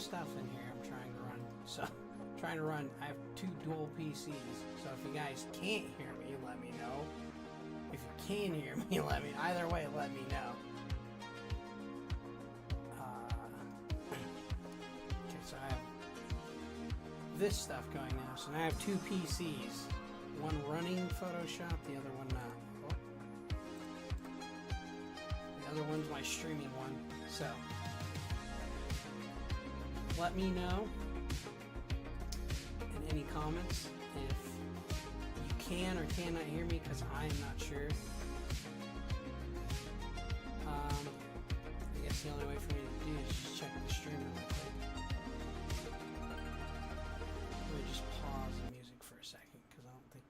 stuff in here I'm trying to run. So, I have 2 dual PCs. So if you guys can't hear me, let me know. If you can hear me, either way, let me know. Okay, so I have this stuff going now. So now I have 2 PCs. One running Photoshop, the other one not. The other one's my streaming one. So, let me know in any comments if you can or cannot hear me, because I'm not sure. I guess the only way for me to do is just check the stream real quick. Let me just pause the music for a second, because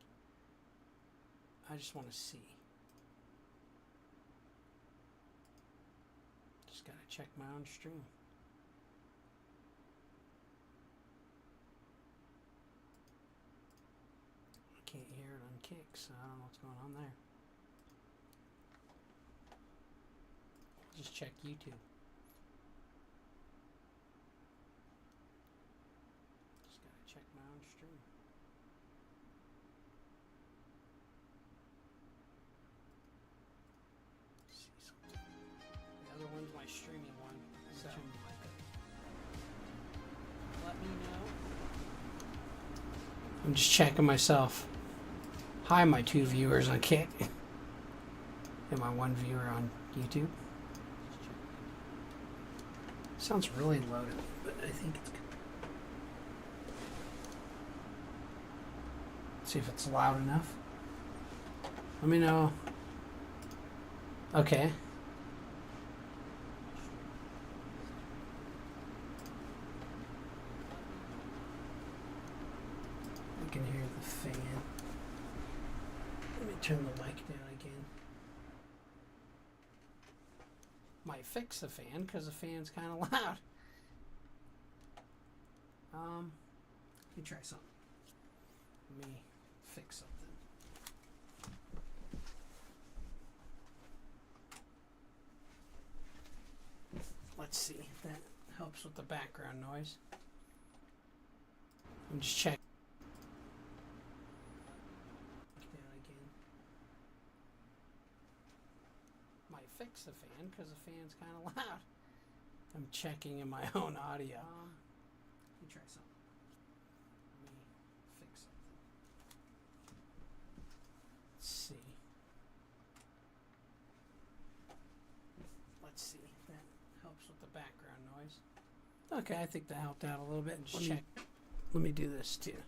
I just want to see. Just gotta check my own stream. I can't hear it on Kick, so I don't know what's going on there. I'll just check YouTube. Just gotta check my own stream. See something. The other one's my streaming one, so let me know. I'm just checking myself. Hi, my 2 viewers on Kick and my 1 viewer on YouTube. Sounds really low to me, but I think it's good. See if it's loud enough. Let me know. Okay. I can hear the fan. Let me turn the mic down again. Might fix the fan because the fan's kind of loud. Let me try something. Let me fix something. Let's see if that helps with the background noise. I'm just checking. Might fix the fan because the fan's kind of loud. I'm checking in my own audio. Let me try something. Let me fix something. Let's see. Let's see if that helps with the background noise. Okay, I think that helped out a little bit. Just check. Let me do this too.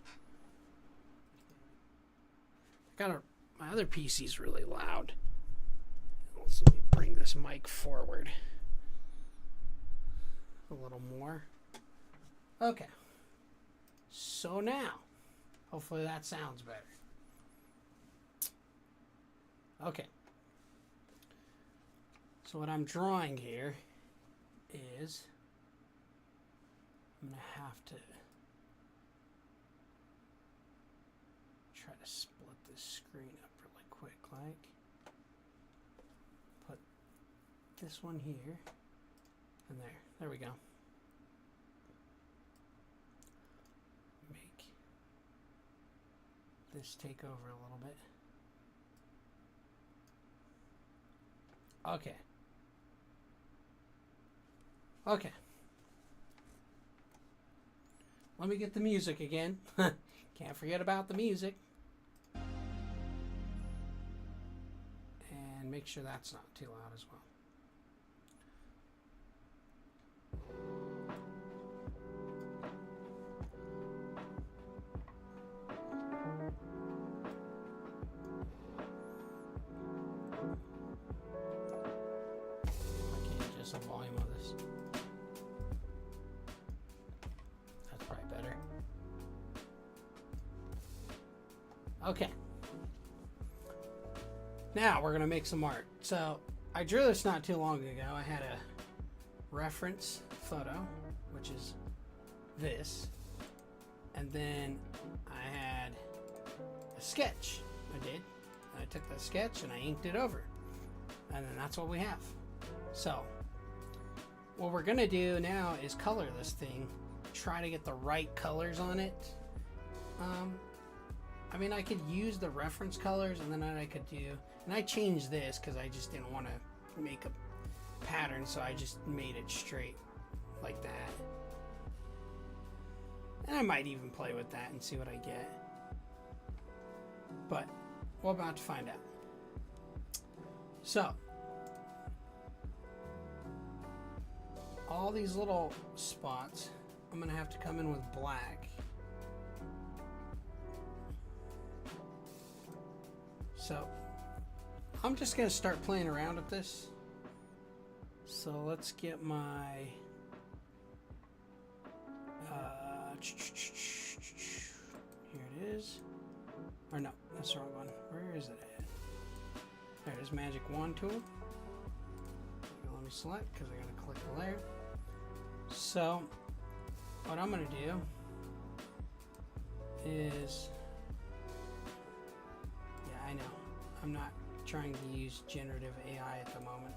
My other PC's really loud. Let me bring this mic forward a little more. Okay. So now, hopefully that sounds better. Okay. So what I'm drawing here is I'm going to have to try to split this screen up really quick, like. Put this one here and there. There we go. Make this take over a little bit. Okay. Okay. Let me get the music again. Can't forget about the music. And make sure that's not too loud as well. I can't adjust the volume of this. That's probably better. Okay. Now we're going to make some art. So I drew this not too long ago. I had a reference photo, which is this. And then I had a sketch. I did. I took the sketch and I inked it over. And then that's what we have. So what we're gonna do now is color this thing, try to get the right colors on it. I mean, I could use the reference colors, and then I could do, and I changed this because I just didn't want to make a pattern, so I just made it straight like that. And I might even play with that and see what I get. But we're about to find out. So, all these little spots, I'm going to have to come in with black. So, I'm just going to start playing around with this. So let's get my... here it is. Or no, that's the wrong one. Where is it at? There it is, Magic Wand tool. Let me select because I gotta click the layer. So what I'm gonna do is, yeah, I know, I'm not trying to use generative AI at the moment.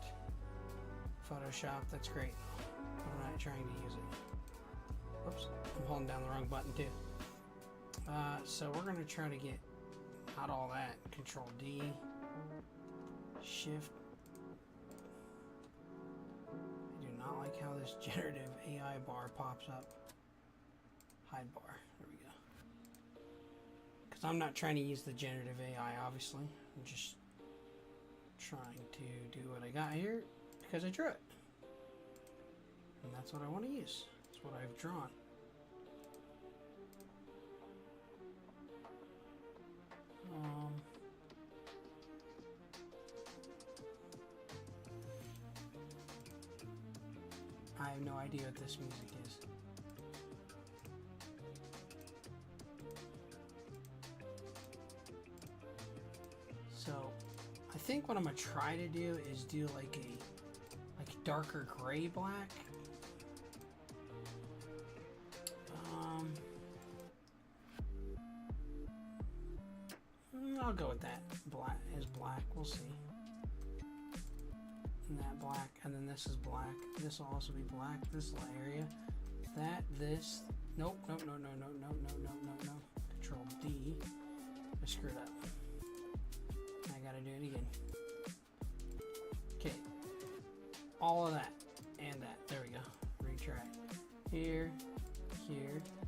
Photoshop, that's great, but I'm not trying to use it. Whoops, I'm holding down the wrong button too. So we're gonna try to get out all that. Control D, Shift. I do not like how this generative AI bar pops up. Hide bar, there we go. Because I'm not trying to use the generative AI, obviously. I'm just trying to do what I got here because I drew it. And that's what I want to use. That's what I've drawn. I have no idea what this music is. So, I think what I'm gonna try to do is do like a darker gray black. I'll go with that. Black is black. We'll see. And that black, and then this is black. This will also be black. This little area. That, this. Nope. No. Control D. I screwed up. I gotta do it again. Okay. All of that and that. There we go. Retry. Here.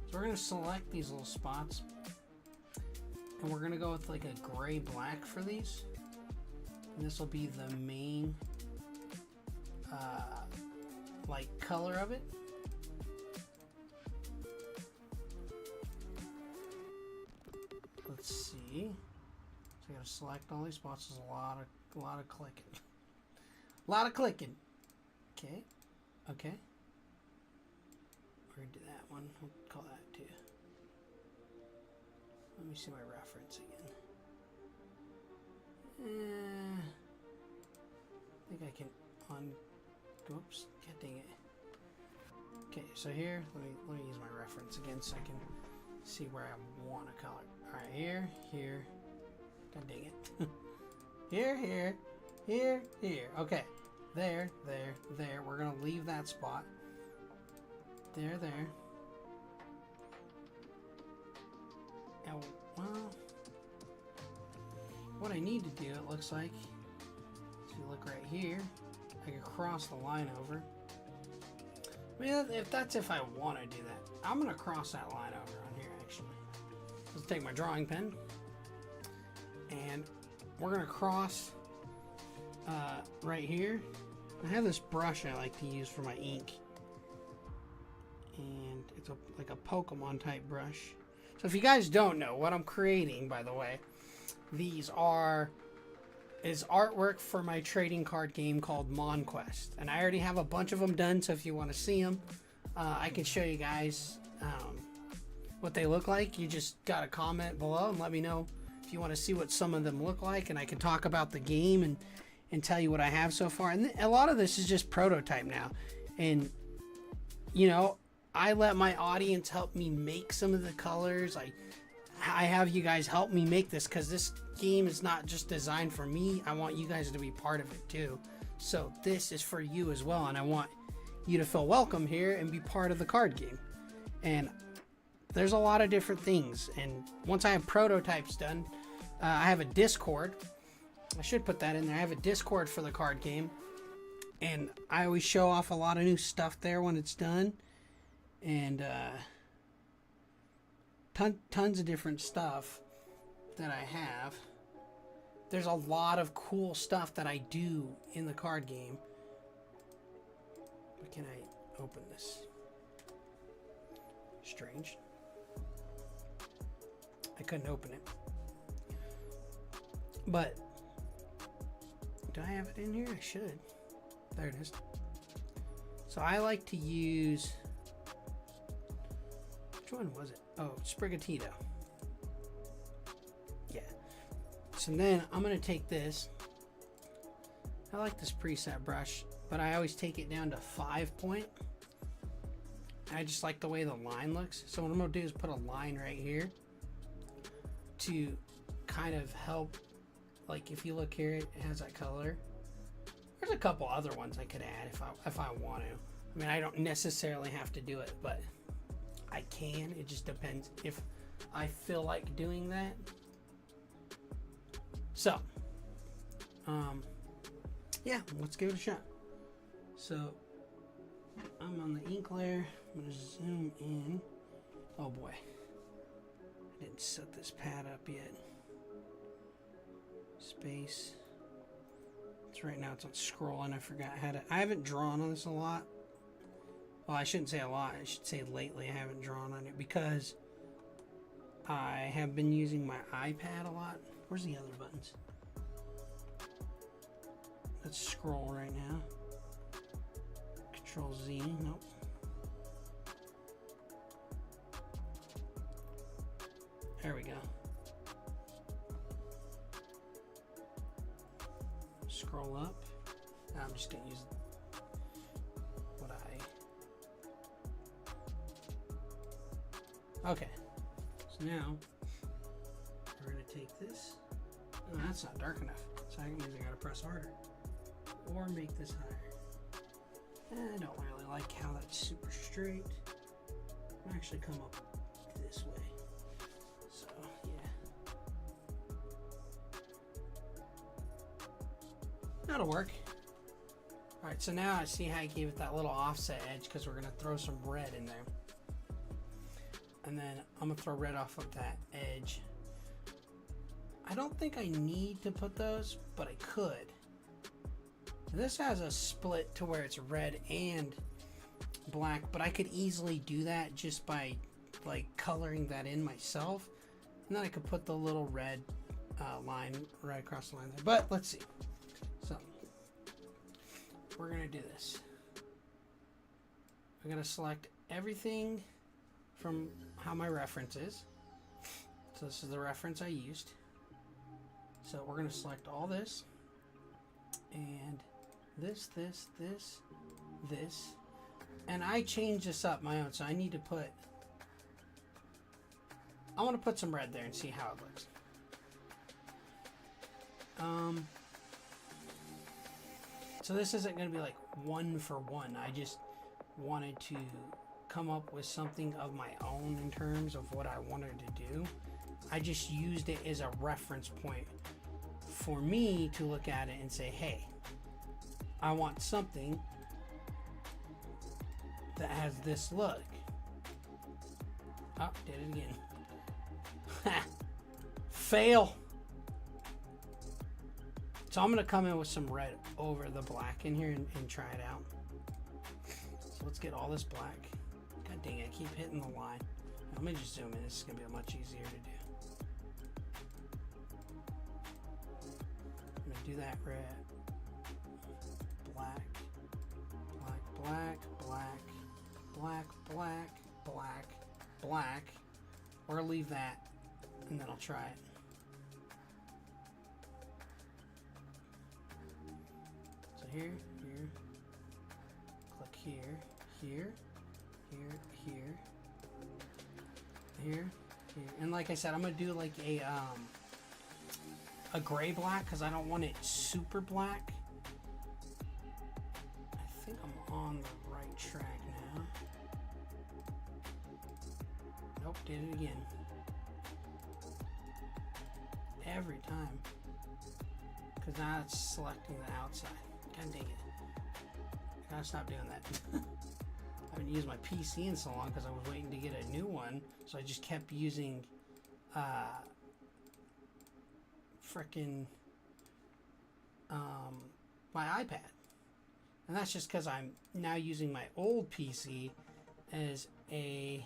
So we're gonna select these little spots. And we're gonna go with like a gray black for these. And this will be the main like color of it. Let's see. So I gotta select all these spots. There's a lot of clicking. A lot of clicking. Okay. We're gonna do that one. We'll call that too. Let me see my reference again. I think I can oops, God dang it. Okay, so here, let me use my reference again so I can see where I want to color. Alright, here. God dang it. Here. Okay. There. We're gonna leave that spot. There. And, well, what I need to do, it looks like, if you look right here, I can cross the line over. I mean, if I want to do that, I'm gonna cross that line over on here actually. Let's take my drawing pen, and we're gonna cross right here. I have this brush I like to use for my ink, and it's like a Pokemon type brush. So if you guys don't know what I'm creating, by the way, these is artwork for my trading card game called Monquest, and I already have a bunch of them done. So if you want to see them, I can show you guys what they look like. You just gotta comment below and let me know if you want to see what some of them look like, and I can talk about the game and tell you what I have so far. And a lot of this is just prototype now, and you know, I let my audience help me make some of the colors. I have you guys help me make this because this game is not just designed for me. I want you guys to be part of it too. So this is for you as well, and I want you to feel welcome here and be part of the card game. And there's a lot of different things. And once I have prototypes done, I have a Discord. I should put that in there. I have a Discord for the card game. And I always show off a lot of new stuff there when it's done. And tons of different stuff that I have. There's a lot of cool stuff that I do in the card game. But can I open this? Strange. I couldn't open it. But do I have it in here? I should. There it is. So I like to use, which one was it? Oh, Sprigatito. Yeah. So then I'm going to take this. I like this preset brush, but I always take it down to 5 point. I just like the way the line looks. So what I'm going to do is put a line right here to kind of help. Like if you look here, it has that color. There's a couple other ones I could add if I want to. I mean, I don't necessarily have to do it, but I can. It just depends if I feel like doing that. So, yeah, let's give it a shot. So, I'm on the ink layer. I'm going to zoom in. Oh boy. I didn't set this pad up yet. Space. It's right now it's on scrolling. I forgot how to. I haven't drawn on this a lot. Well, I shouldn't say a lot. I should say lately I haven't drawn on it because I have been using my iPad a lot. Where's the other buttons? Let's scroll right now. Control Z. Nope. There we go. Scroll up. Now I'm just going to use what Okay. So now we're going to take this. Oh, that's not dark enough. So that means I got to press harder. Or make this higher. I don't really like how that's super straight. I'll actually come up this way. So, yeah. That'll work. Alright, so now I see how I gave it that little offset edge because we're going to throw some red in there. And then I'm going to throw red off of that edge. I don't think I need to put those, but I could. This has a split to where it's red and black, but I could easily do that just by like coloring that in myself. And then I could put the little red line right across the line there. But let's see. So we're going to do this. I'm going to select everything from how my reference is. So this is the reference I used. So we're going to select all this and this, and I change this up my own, so I need to put, I want to put some red there and see how it looks. So this isn't going to be like 1 for 1. I just wanted to come up with something of my own in terms of what I wanted to do. I just used it as a reference point for me to look at it and say, hey, I want something that has this look. Oh, did it again. Fail. So I'm going to come in with some red over the black in here and try it out. So let's get all this black. God dang it, I keep hitting the line. Let me just zoom in. This is going to be much easier to do. I'm going to do that red. Black, black, black, black, black, black, black, black. Or leave that, and then I'll try it. So here, click here, here, and like I said, I'm gonna do like a gray black because I don't want it super black. I think I'm on the right track now. Nope, did it again. Every time. Because now it's selecting the outside. God dang it. I gotta stop doing that. I haven't used my PC in so long because I was waiting to get a new one. So I just kept using frickin' my iPad. And that's just because I'm now using my old PC as a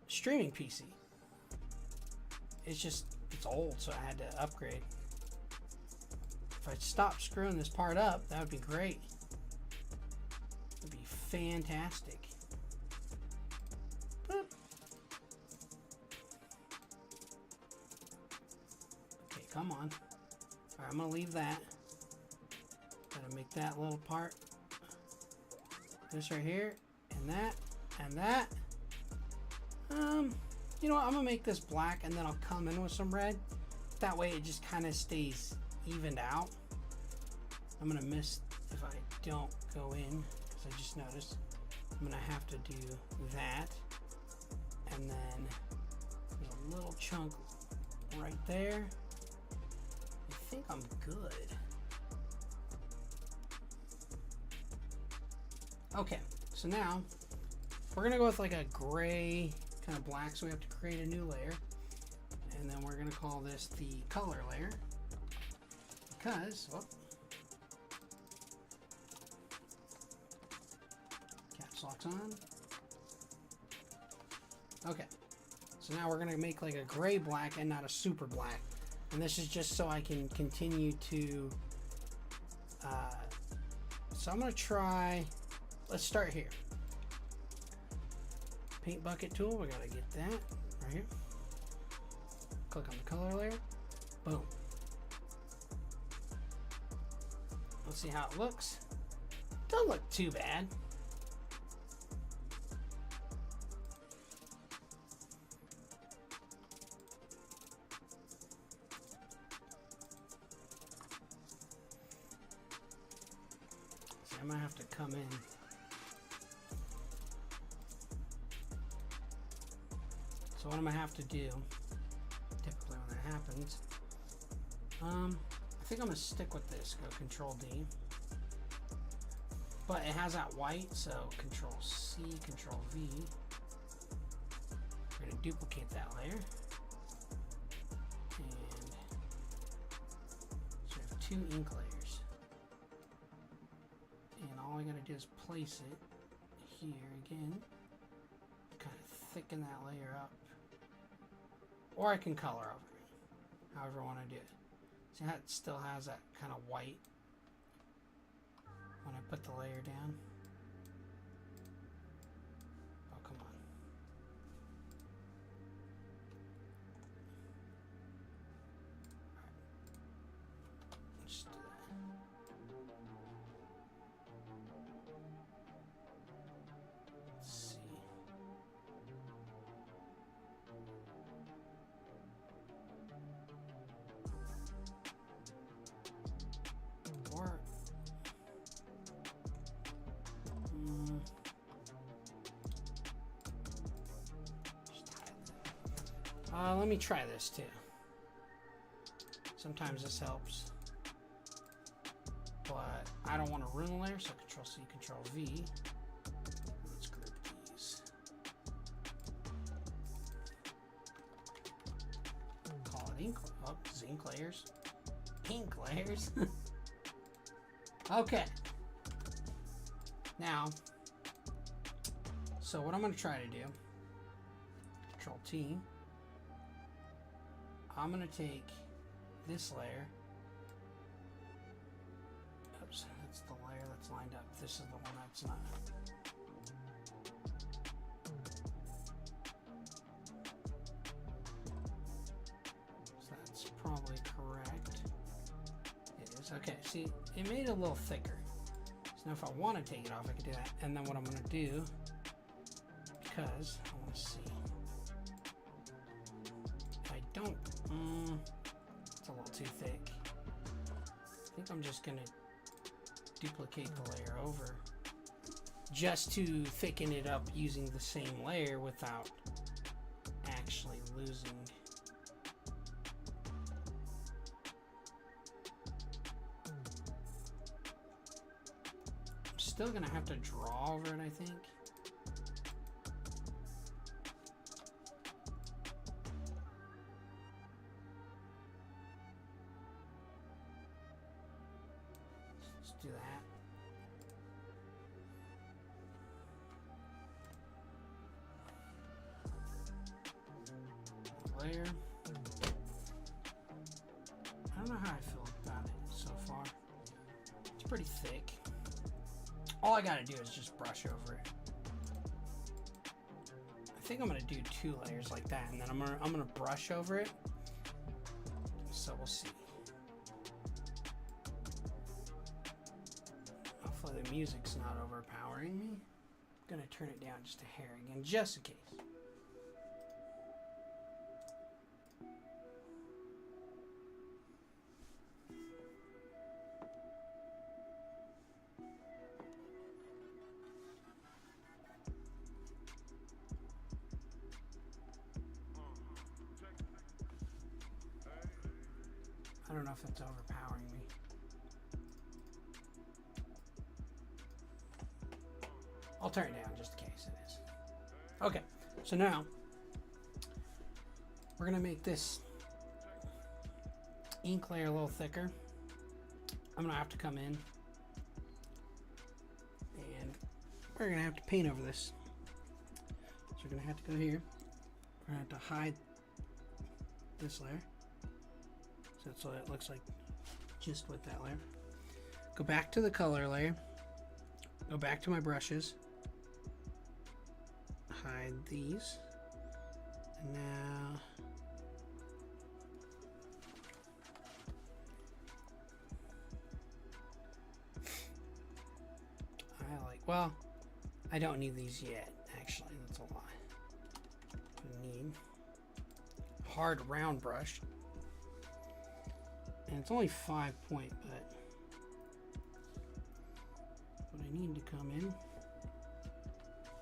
streaming PC. It's old, so I had to upgrade. If I stopped screwing this part up, that would be great. It'd be fantastic. Boop. Okay, come on. Alright, I'm gonna leave that. Gotta make that little part. This right here, and that, and that. You know what, I'm gonna make this black and then I'll come in with some red. That way it just kind of stays evened out. I'm gonna miss if I don't go in, because I just noticed. I'm gonna have to do that. And then there's a little chunk right there. I think I'm good. Okay, so now we're gonna go with like a gray kind of black, so we have to create a new layer, and then we're gonna call this the color layer because caps lock's on. Okay, so now we're gonna make like a gray black and not a super black, and this is just so I can continue to so I'm gonna try, let's start here. Paint bucket tool, we gotta get that right here. Click on the color layer. Boom. Let's see how it looks. Doesn't look too bad. So I might have to come in. So what I'm gonna have to do, typically when that happens, I think I'm gonna stick with this, go Control D. But it has that white, so Control C, Control V. We're gonna duplicate that layer. And so we have 2 ink layers. And all I gotta do is place it here again. Kind of thicken that layer up. Or I can color over it, however I want to do it. See how it still has that kind of white when I put the layer down? Oh, come on. Alright. Let's do that. Let's see. Let me try this too. Sometimes this helps, but I don't want to ruin the layer, so Control C, Control V. Let's group these. Call it ink. Oh, ink layers. Ink layers. Okay. Now, so what I'm going to try to do, Control T. I'm going to take this layer. Oops, that's the layer that's lined up. This is the one that's not. So that's probably correct. It is. Okay, see, it made it a little thicker. So now if I want to take it off, I can do that. And then what I'm going to do, because I want to see. I don't. It's a little too thick. I think I'm just gonna duplicate the layer over just to thicken it up using the same layer without actually losing. I'm still gonna have to draw over it, I think. Let's do that. Layer. I don't know how I feel about it so far. It's pretty thick. All I gotta do is just brush over it. I think I'm gonna do 2 layers like that, and then I'm gonna brush over it. So we'll see. Hopefully the music's not overpowering me. I'm gonna turn it down just a hair again, just in case. I don't know if it's overpowering me. I'll turn it down just in case it is. Okay, so now we're gonna make this ink layer a little thicker. I'm gonna have to come in and we're gonna have to paint over this. So we're gonna have to go here. We're gonna have to hide this layer. So that's what it looks like just with that layer. Go back to the color layer. Go back to my brushes. Hide these. And now well, I don't need these yet, actually. That's a lie. I need hard round brush. And it's only 5 point, but what I need to come in,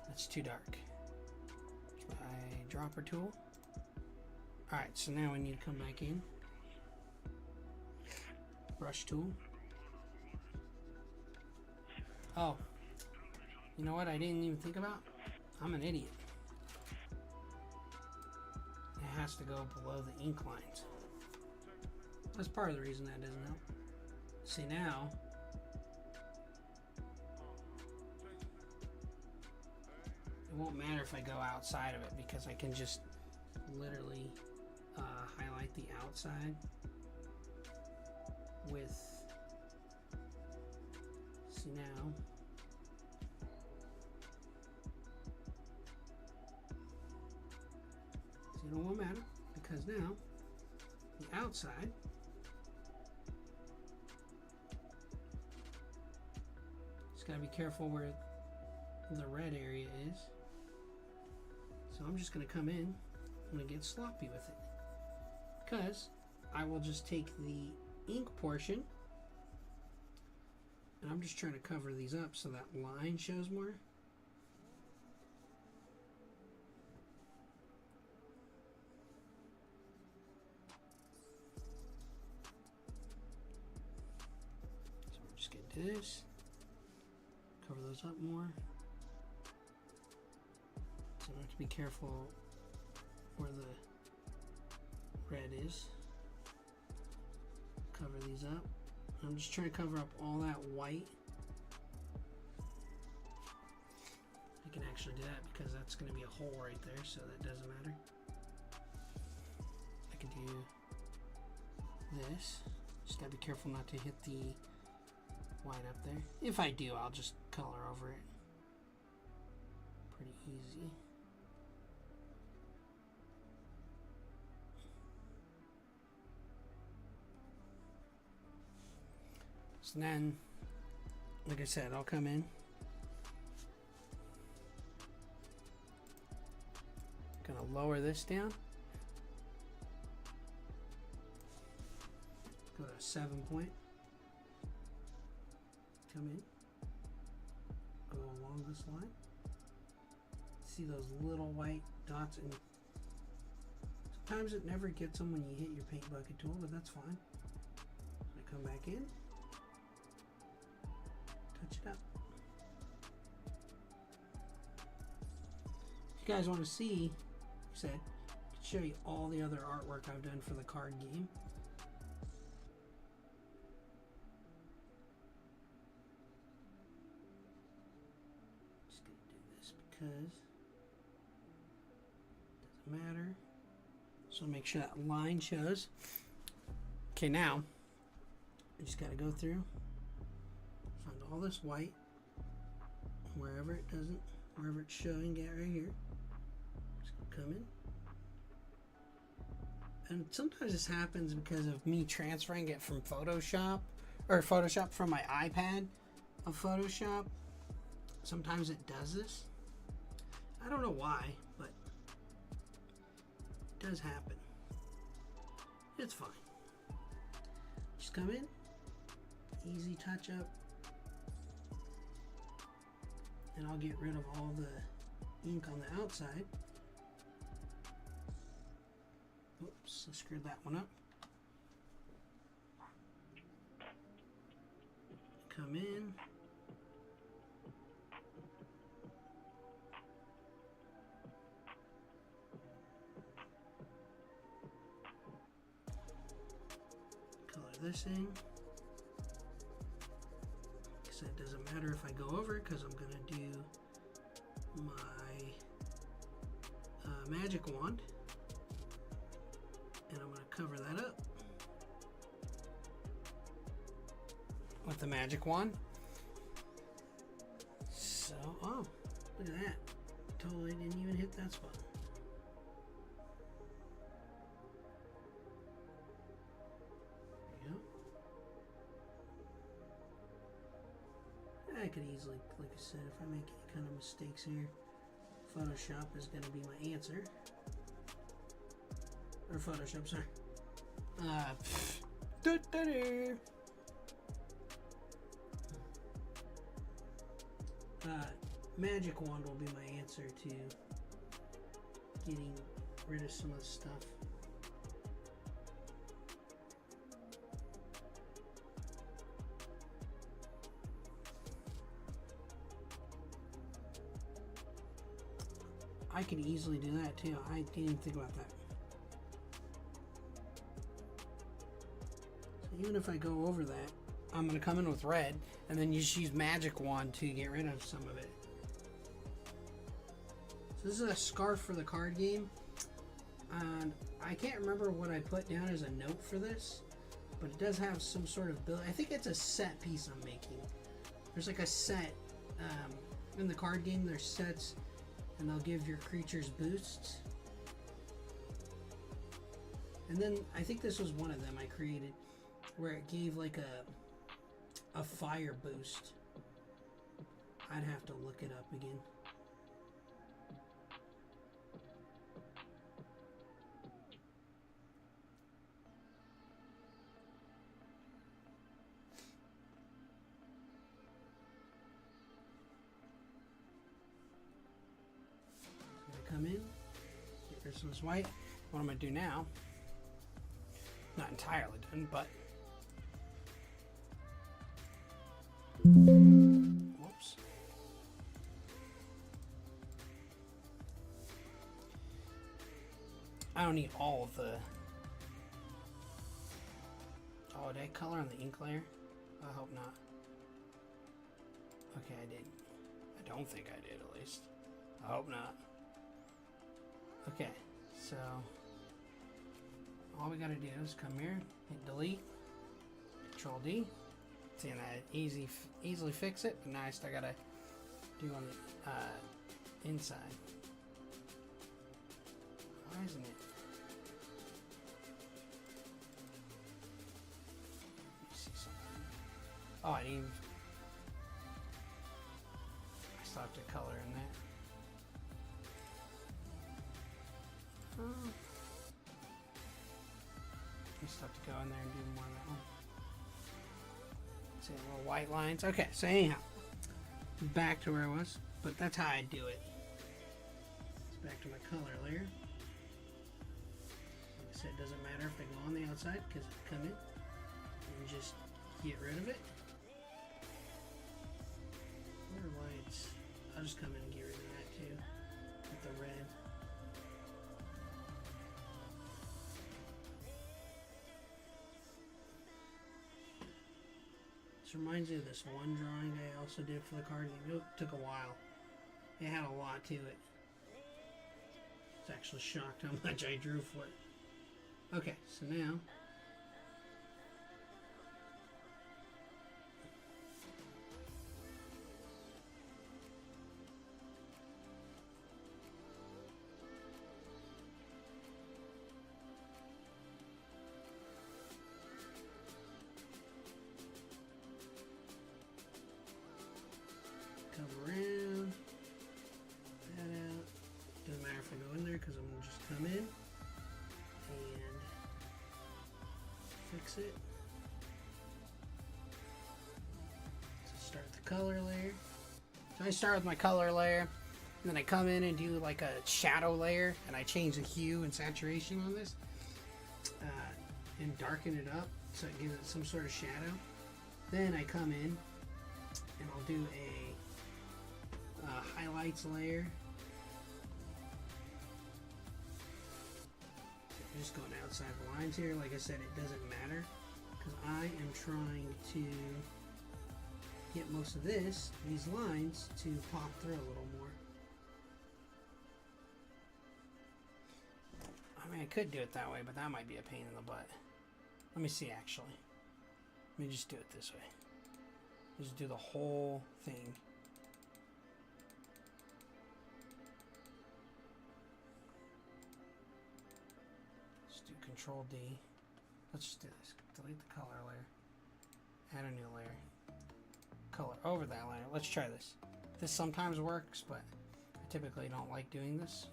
that's too dark. That's my dropper tool. Alright, so now I need to come back in. Brush tool. Oh, you know what I didn't even think about? I'm an idiot. It has to go below the ink lines. That's part of the reason that doesn't help. See now, it won't matter if I go outside of it because I can just literally highlight the outside with, see now, see it won't matter because now the outside just gotta be careful where the red area is. So I'm just gonna come in, I'm gonna get sloppy with it because I will just take the ink portion and I'm just trying to cover these up so that line shows more. So we're just gonna do this, cover those up more. So I have to be careful where the red is. Cover these up. I'm just trying to cover up all that white. I can actually do that because that's going to be a hole right there, so that doesn't matter. I can do this. Just gotta be careful not to hit the white up there. If I do, I'll just color over it. Pretty easy. So then, like I said, I'll come in. Gonna lower this down. Go to 7 point. come in, go along this line. See those little white dots, and sometimes it never gets them when you hit your paint bucket tool, but that's fine. So I come back in, touch it up. If you guys want to see, like I said, I can show you all the other artwork I've done for the card game. Just gonna do this because it doesn't matter. So make sure that line shows. Okay, now I just gotta go through, find all this white, wherever it doesn't, wherever it's showing, get right here. Come in, and sometimes this happens because of me transferring it from Photoshop from my iPad of Photoshop. Sometimes it does this. I don't know why, but it does happen. It's fine. Just come in, easy touch up, and I'll get rid of all the ink on the outside. Oops, I screwed that one up. Come in. Color this in. Because it doesn't matter if I go over, because I'm going to do my magic wand. And I'm going to cover that up with the magic wand. So, oh, look at that. Totally didn't even hit that spot. There you go. I could easily, like I said, if I make any kind of mistakes here, Photoshop is going to be my answer. Or Photoshop, sorry. Magic wand will be my answer to getting rid of some of the stuff. I can easily do that too. I didn't even think about that. Even if I go over that, I'm going to come in with red and then just use magic wand to get rid of some of it. So this is a scarf for the card game, and I can't remember what I put down as a note for this, but it does have some sort of build. I think it's a set piece I'm making. There's like a set in the card game. There's sets, and they'll give your creatures boosts. And then I think this was one of them I created, where it gave like a fire boost. I'd have to look it up again. I'm gonna come in, get rid of some of this white. What I'm gonna do now, not entirely done, but whoops. I don't need all of the... Oh, did I color on the ink layer? I hope not. Okay, I didn't. I don't think I did, at least. I hope not. Okay, so all we gotta do is come here, hit delete, Control D. Seeing that easily fix it, but now I still gotta do on the inside. Why isn't it? Let me see something. Oh, I didn't. I still have to color in that. I still have to go in there and do more of that one. See little white lines. Okay, so anyhow, back to where I was, but that's how I do it. It's back to my color layer. Like I said, it doesn't matter if they go on the outside because they come in and just get rid of it. Or lights. I'll just come in and get rid of that too with the red. This reminds me of this one drawing I also did for the card game. It took a while. It had a lot to it. I was actually shocked how much I drew for it. Okay, so now come around, that out. Doesn't matter if I go in there because I'm going to just come in and fix it. So start the color layer. So I start with my color layer, and then I come in and do like a shadow layer, and I change the hue and saturation on this and darken it up so it gives it some sort of shadow. Then I come in and I'll do a highlights layer. I'm just going outside the lines here. Like I said, it doesn't matter because I am trying to get most of these lines to pop through a little more. I mean, I could do it that way, but that might be a pain in the butt. Let me see, actually. Let me just do it this way. Just do the whole thing. Control D. Let's just do this. Delete the color layer. Add a new layer. Color over that layer. Let's try this. This sometimes works, but I typically don't like doing this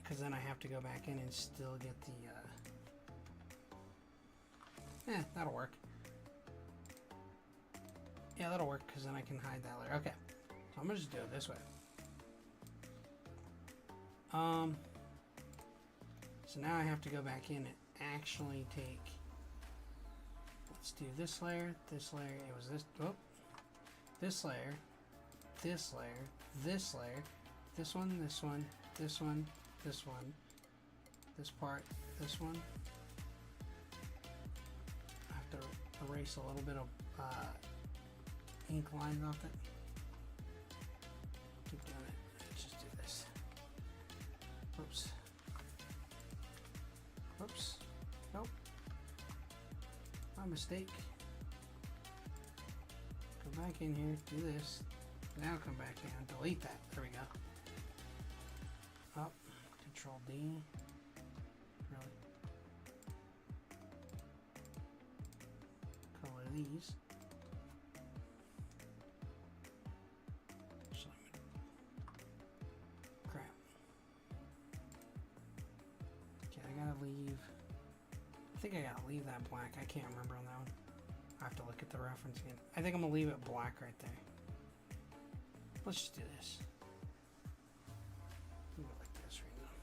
because then I have to go back in and still get the that'll work. Yeah, that'll work because then I can hide that layer. Okay, so I'm gonna just do it this way. So now I have to go back in and actually take, let's do this layer, it was this, this layer, this layer, this layer, this one, this one, this one, this one, this part, this one. I have to erase a little bit of ink lines off it. Keep doing it. Let's just do this. Oops. Oops. Nope. My mistake. Go back in here, do this. Now come back down, delete that. There we go. Up, Control D. Really. Color these. Crap. Okay, I gotta leave. I think I gotta leave that black. I can't remember on that one. I have to look at the reference again. I think I'm gonna leave it black right there. Let's just do this. We'll go like this right now.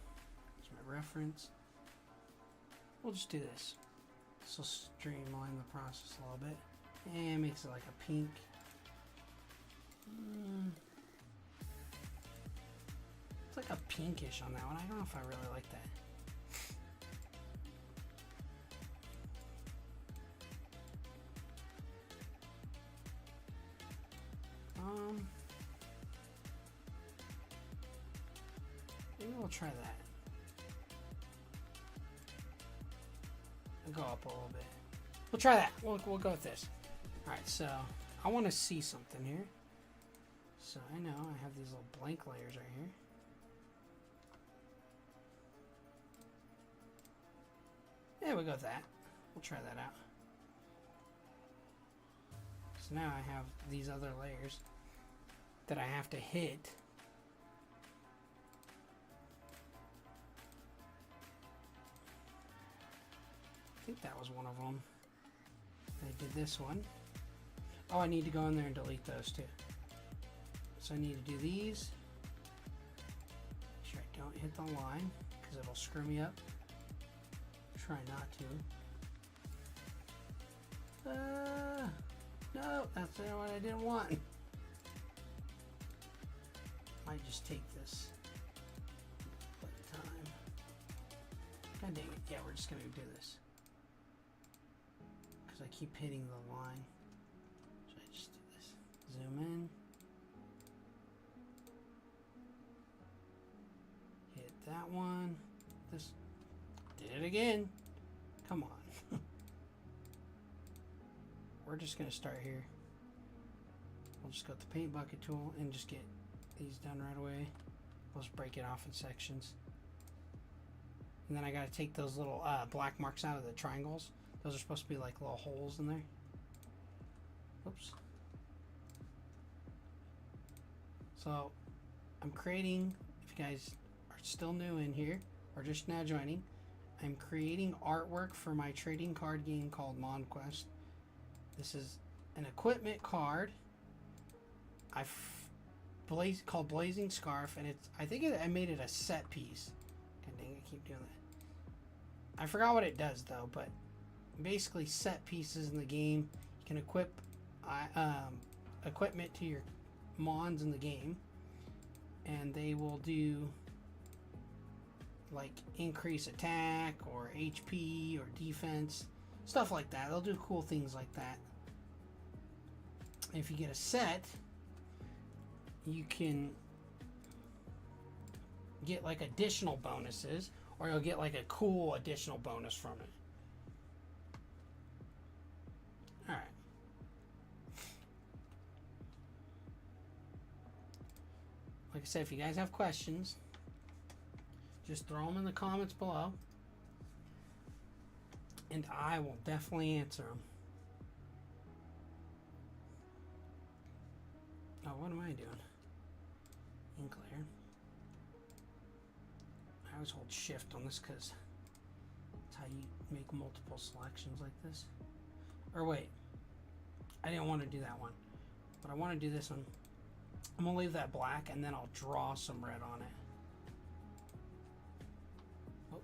There's my reference. We'll just do this. This will streamline the process a little bit. And makes it like a pink. It's like a pinkish on that one. I don't know if I really like that. Maybe we'll try that. I'll go up a little bit. We'll try that. We'll go with this. Alright, so I want to see something here. So I know I have these little blank layers right here. Yeah, we'll go with that. We'll try that out. So now I have these other layers that I have to hit. I think that was one of them. I did this one. Oh, I need to go in there and delete those too. So I need to do these. Make sure I don't hit the line because it'll screw me up. Try not to. No, that's what I didn't want. Might just take this time. God dang it. Yeah, we're just going to do this. Because I keep hitting the line. Should I just do this? Zoom in. Hit that one. This. Did it again. Come on. We're just going to start here. We'll just go with the paint bucket tool and just get these done right away. We'll just break it off in sections. And then I got to take those little black marks out of the triangles. Those are supposed to be like little holes in there. Oops. So I'm creating, if you guys are still new in here or just now joining, I'm creating artwork for my trading card game called Monquest. This is an equipment card called Blazing Scarf, and I think I made it a set piece. God dang it, I keep doing that. I forgot what it does though, but basically set pieces in the game. You can equip equipment to your mons in the game, and they will do like increase attack or HP or defense, stuff like that. They'll do cool things like that. If you get a set, you can get like additional bonuses, or you'll get like a cool additional bonus from it. Alright. Like I said, if you guys have questions, just throw them in the comments below, and I will definitely answer them. Oh, what am I doing? Ink layer. I always hold shift on this because that's how you make multiple selections like this. Or wait, I didn't want to do that one, but I want to do this one. I'm going to leave that black and then I'll draw some red on it. Oh,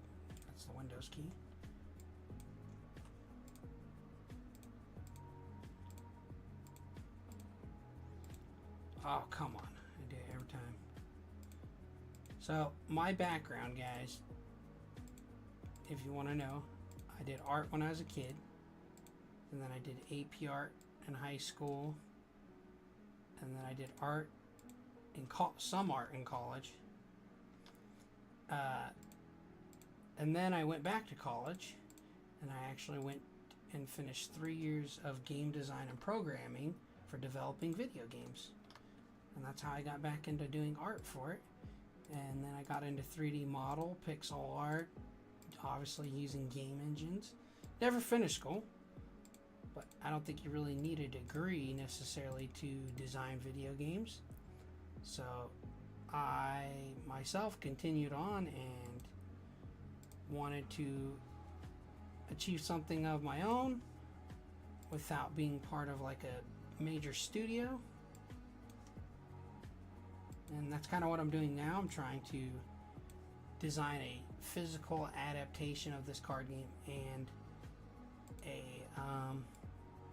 that's the Windows key. Oh, come on. I do it every time. So, my background, guys, if you want to know, I did art when I was a kid. And then I did AP art in high school. And then I did art in some art in college. And then I went back to college. And I actually went and finished 3 years of game design and programming for developing video games. And that's how I got back into doing art for it. And then I got into 3D model, pixel art, obviously using game engines. Never finished school, but I don't think you really need a degree necessarily to design video games. So I myself continued on and wanted to achieve something of my own without being part of like a major studio. And that's kind of what I'm doing now. I'm trying to design a physical adaptation of this card game and a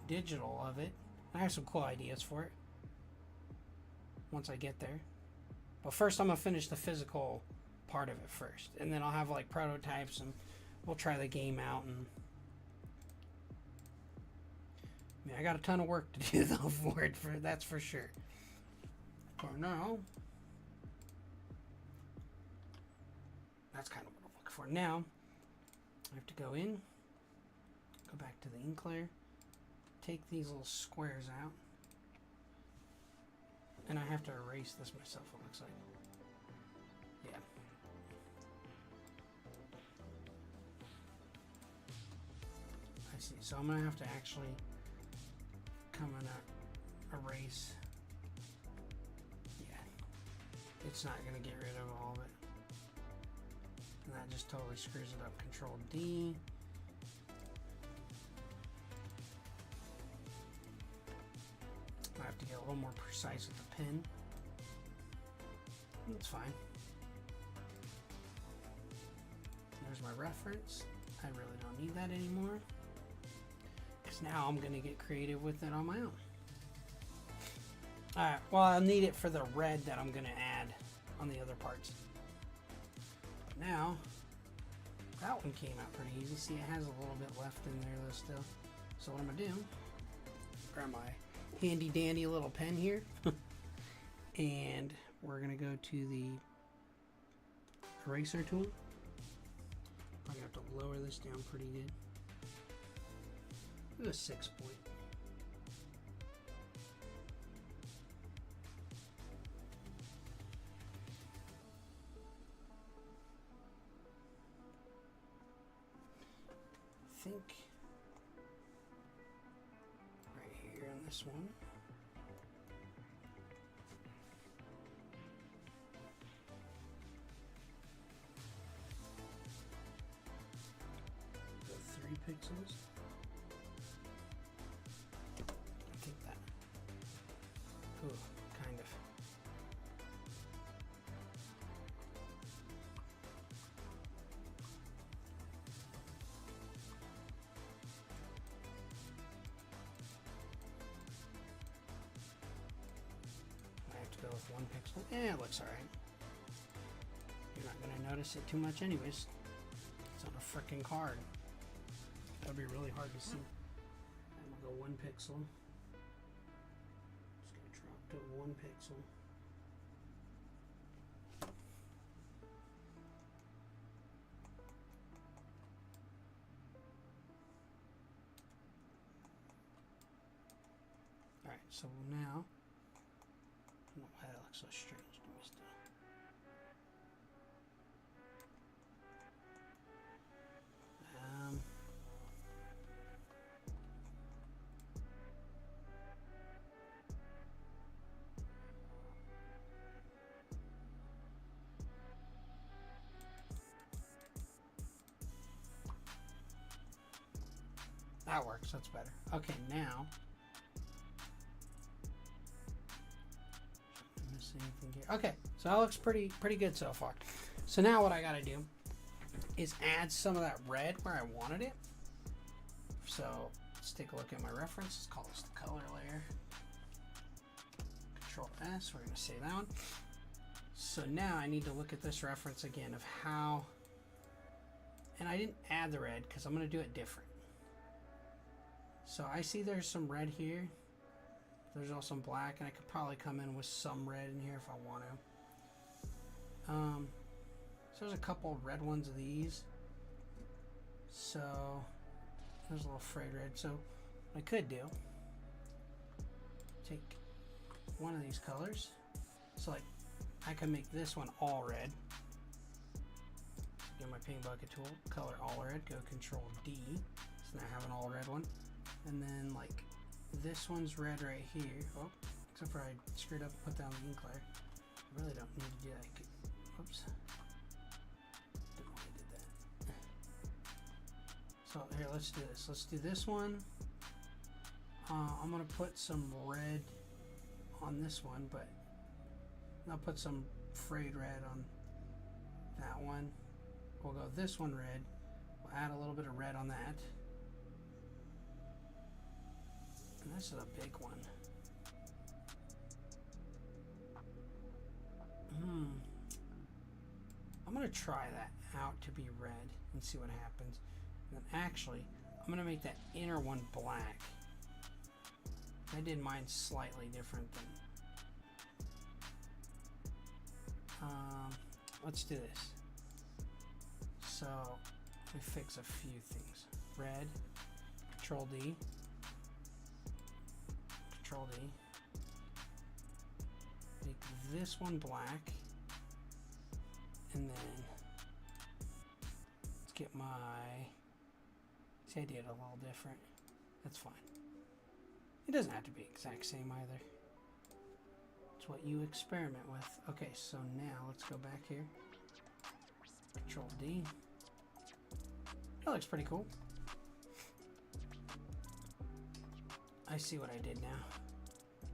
digital of it. I have some cool ideas for it once I get there. But first I'm going to finish the physical part of it first. And then I'll have like prototypes and we'll try the game out. And I mean, I got a ton of work to do though for it, that's for sure. For now, that's kind of what I'm looking for. Now, I have to go in, go back to the ink layer, take these little squares out, and I have to erase this myself, it looks like. Yeah. I see. So I'm going to have to actually come and erase. It's not going to get rid of all of it. And that just totally screws it up. Control D. I have to get a little more precise with the pen. That's fine. There's my reference. I really don't need that anymore, because now I'm going to get creative with it on my own. Alright, well, I'll need it for the red that I'm going to add on the other parts. But now, that one came out pretty easy. See, it has a little bit left in there though still. So what I'm going to do, grab my handy dandy little pen here, and we're going to go to the eraser tool. I'm going to have to lower this down pretty good. Do a 6 point. I think right here on this one. Go 3 pixels. I think that. Ooh, kind of. Go with 1 pixel. Yeah, it looks alright. You're not going to notice it too much anyways. It's on a frickin' card. That'll be really hard to see. I'm going to go 1 pixel. Just going to drop to 1 pixel. Alright, so now I don't know why that looks so strange to me still. That works, that's better. Okay, now anything here. Okay, so that looks pretty good so far. So now what I gotta do is add some of that red where I wanted it. So let's take a look at my reference. Let's call this the color layer. Control S, we're gonna save that one. So now I need to look at this reference again of how, and I didn't add the red because I'm gonna do it different. So I see there's some red here. There's also some black, and I could probably come in with some red in here if I want to. So there's a couple red ones of these. So there's a little frayed red. So what I could do, take one of these colors. So like I can make this one all red. So get my paint bucket tool, color all red, go Control D. So now I have an all red one. And then like this one's red right here. Oh, except for I screwed up and put down the ink layer. I really don't need to do that. Oops. Didn't know I did that. So here, let's do this. Let's do this one. I'm gonna put some red on this one, but I'll put some frayed red on that one. We'll go this one red. We'll add a little bit of red on that. And this is a big one. I'm gonna try that out to be red and see what happens. And then actually, I'm gonna make that inner one black. I did mine slightly different than. Let's do this. So let me fix a few things. Red, Control D. Control D. Make this one black. And then let's get my, see, I did it a little different. That's fine. It doesn't have to be exact same either. It's what you experiment with. Okay, so now let's go back here. Control D. That looks pretty cool. I see what I did now.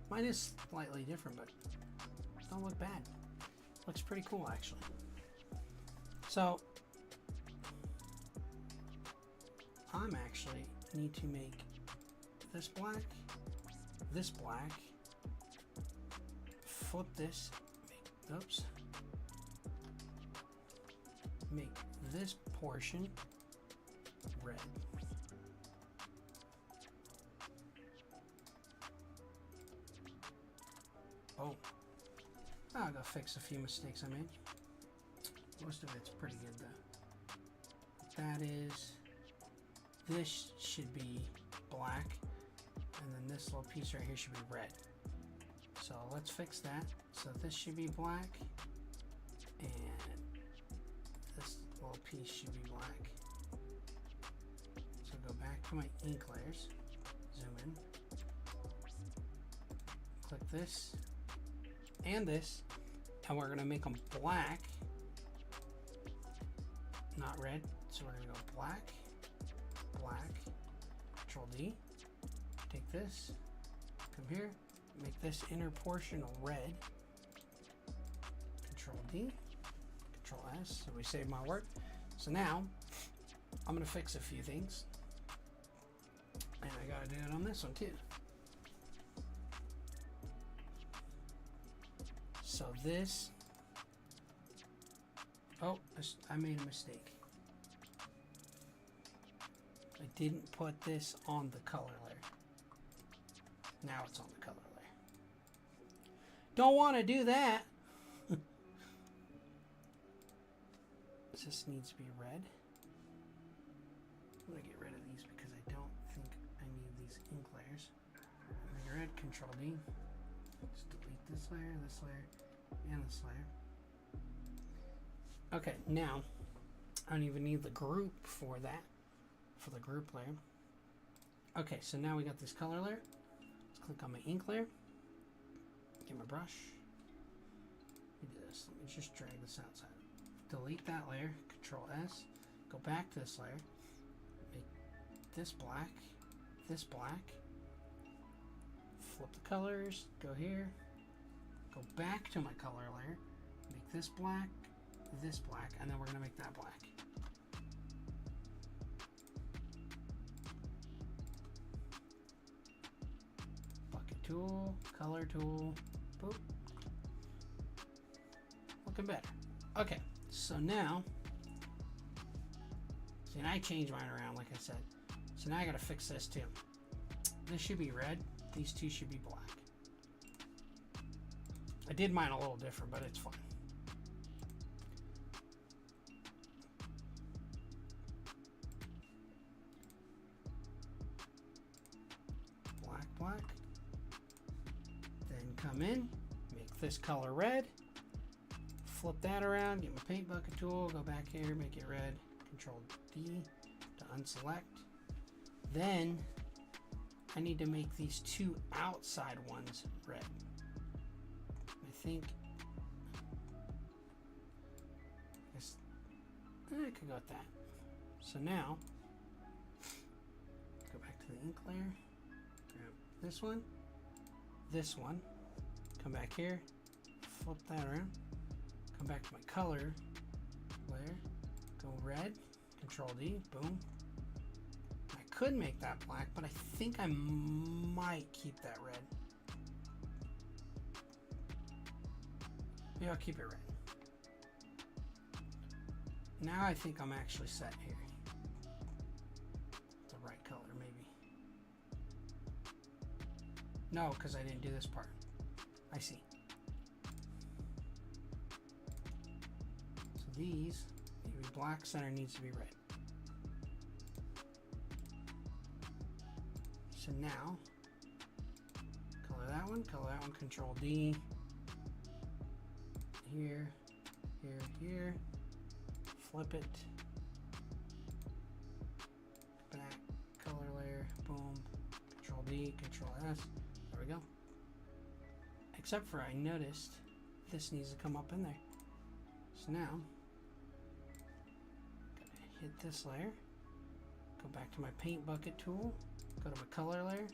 Mine is slightly different, but it don't look bad. Looks pretty cool, actually. So, I'm actually need to make this black, flip this, make this portion red. Oh, I'll go fix a few mistakes I made. Most of it's pretty good though. That is, this should be black, and then this little piece right here should be red. So let's fix that. So this should be black, and this little piece should be black. So go back to my ink layers, zoom in, click this and this, and we're gonna make them black, not red. So we're gonna go black, black, Control D, take this, come here, make this inner portion red, Control D, Control S, so we save my work. So now, I'm gonna fix a few things, and I gotta do it on this one too. So this, oh, I made a mistake. I didn't put this on the color layer. Now it's on the color layer. Don't want to do that. This needs to be red. I'm going to get rid of these because I don't think I need these ink layers. Make it red, Control D. Just delete this layer, and this layer. Okay, now I don't even need the group for that, for the group layer. Okay, so now we got this color layer. Let's click on my ink layer. Get my brush. Let me do this. Let me just drag this outside. Delete that layer. Control S. Go back to this layer. Make this black. This black. Flip the colors. Go here. Go back to my color layer. Make this black. This black. And then we're going to make that black. Bucket tool. Color tool. Boop. Looking better. Okay. So now, see, and I changed mine around like I said. So now I gotta fix this too. This should be red. These two should be black. I did mine a little different, but it's fine. Black, black. Then come in, make this color red. Flip that around, get my paint bucket tool, go back here, make it red, Control D to unselect. Then I need to make these two outside ones red. I think I could go with that. So now, go back to the ink layer, grab this one, come back here, flip that around. Come back to my color layer, go red, Control D, boom. I could make that black, but I think I might keep that red. Maybe I'll keep it red. Now I think I'm actually set here. The right color, maybe. No, because I didn't do this part. I see. These need to be black, center needs to be red. So now, color that one, Control D. Here, here, here. Flip it. Back, color layer, boom. Control D, Control S. There we go. Except for I noticed this needs to come up in there. So now, hit this layer, go back to my paint bucket tool, go to my color layer,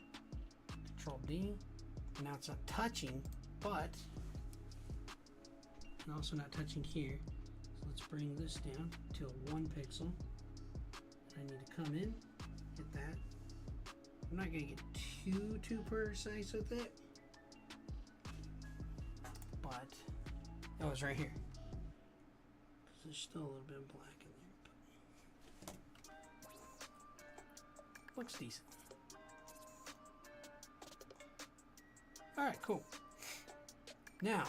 Control D, And now it's not touching, but and also not touching here. So let's bring this down to a 1 pixel. I need to come in, hit that. I'm not gonna get too precise with it, but it was right here. Because there's still a little bit of black in there. But looks decent. All right, cool. Now,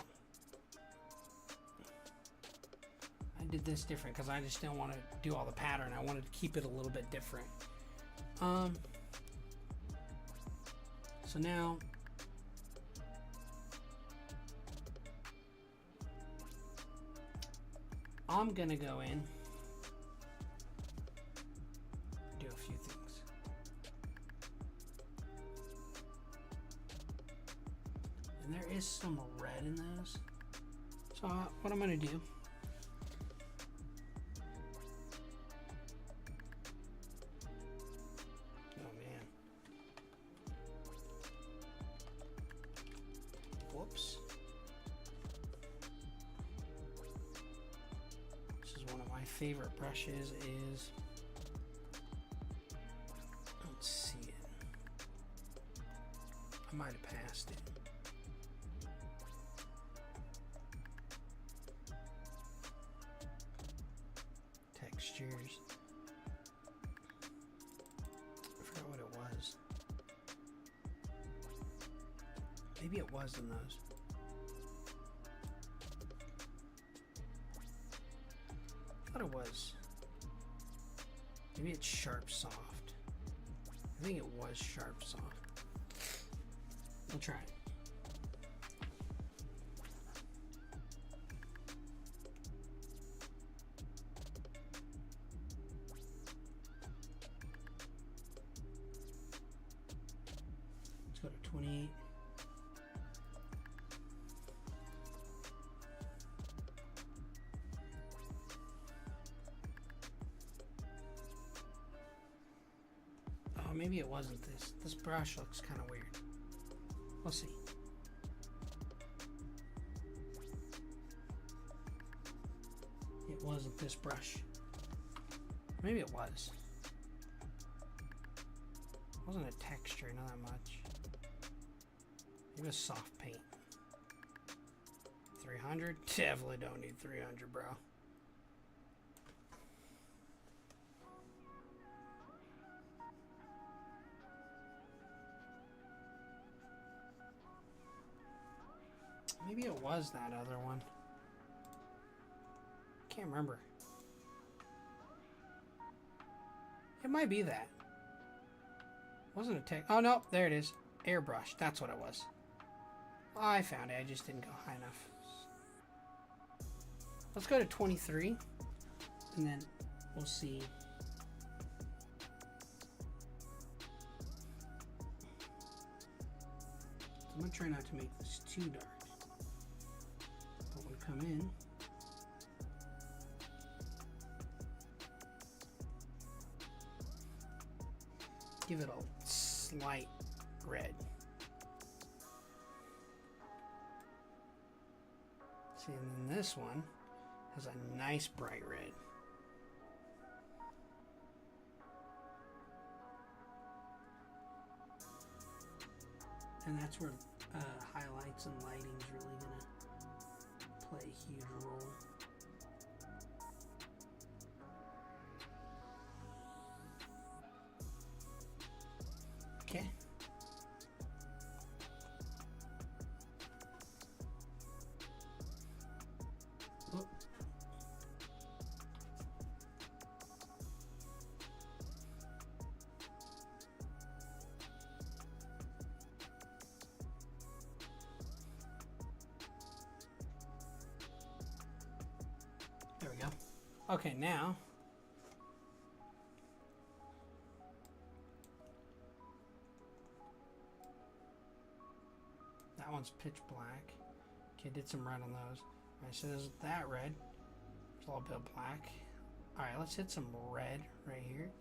I did this different because I just didn't want to do all the pattern. I wanted to keep it a little bit different. So now, I'm gonna go in, do a few things. And there is some red in those. So what I'm gonna do, oh man, whoops. This is one of my favorite brushes is, let's see it. I might have passed it. Textures. I forgot what it was. Maybe it was in those. I thought it was. Maybe it's Sharp Soft. I think it was Sharp Soft. We'll try it. Let's go to 28. Oh, maybe it wasn't this. This brush looks kind of weird. We'll see. It wasn't this brush. Maybe it was. It wasn't a texture, not that much. Maybe a soft paint. 300? Definitely don't need 300, bro. Maybe it was that other one. Can't remember. It might be that. Wasn't a tech. Oh no, there it is. Airbrush. That's what it was. Oh, I found it. I just didn't go high enough. Let's go to 23, and then we'll see. I'm gonna try not to make this too dark. But we'll come in. Give it a slight red. See, and then this one has a nice bright red. And that's where highlights and lighting is really gonna play a huge role. Okay. Oh. There we go. Okay, now that one's pitch black. Okay, did some red on those. Alright, so there's that red. There's a little bit of black. Alright, let's hit some red right here.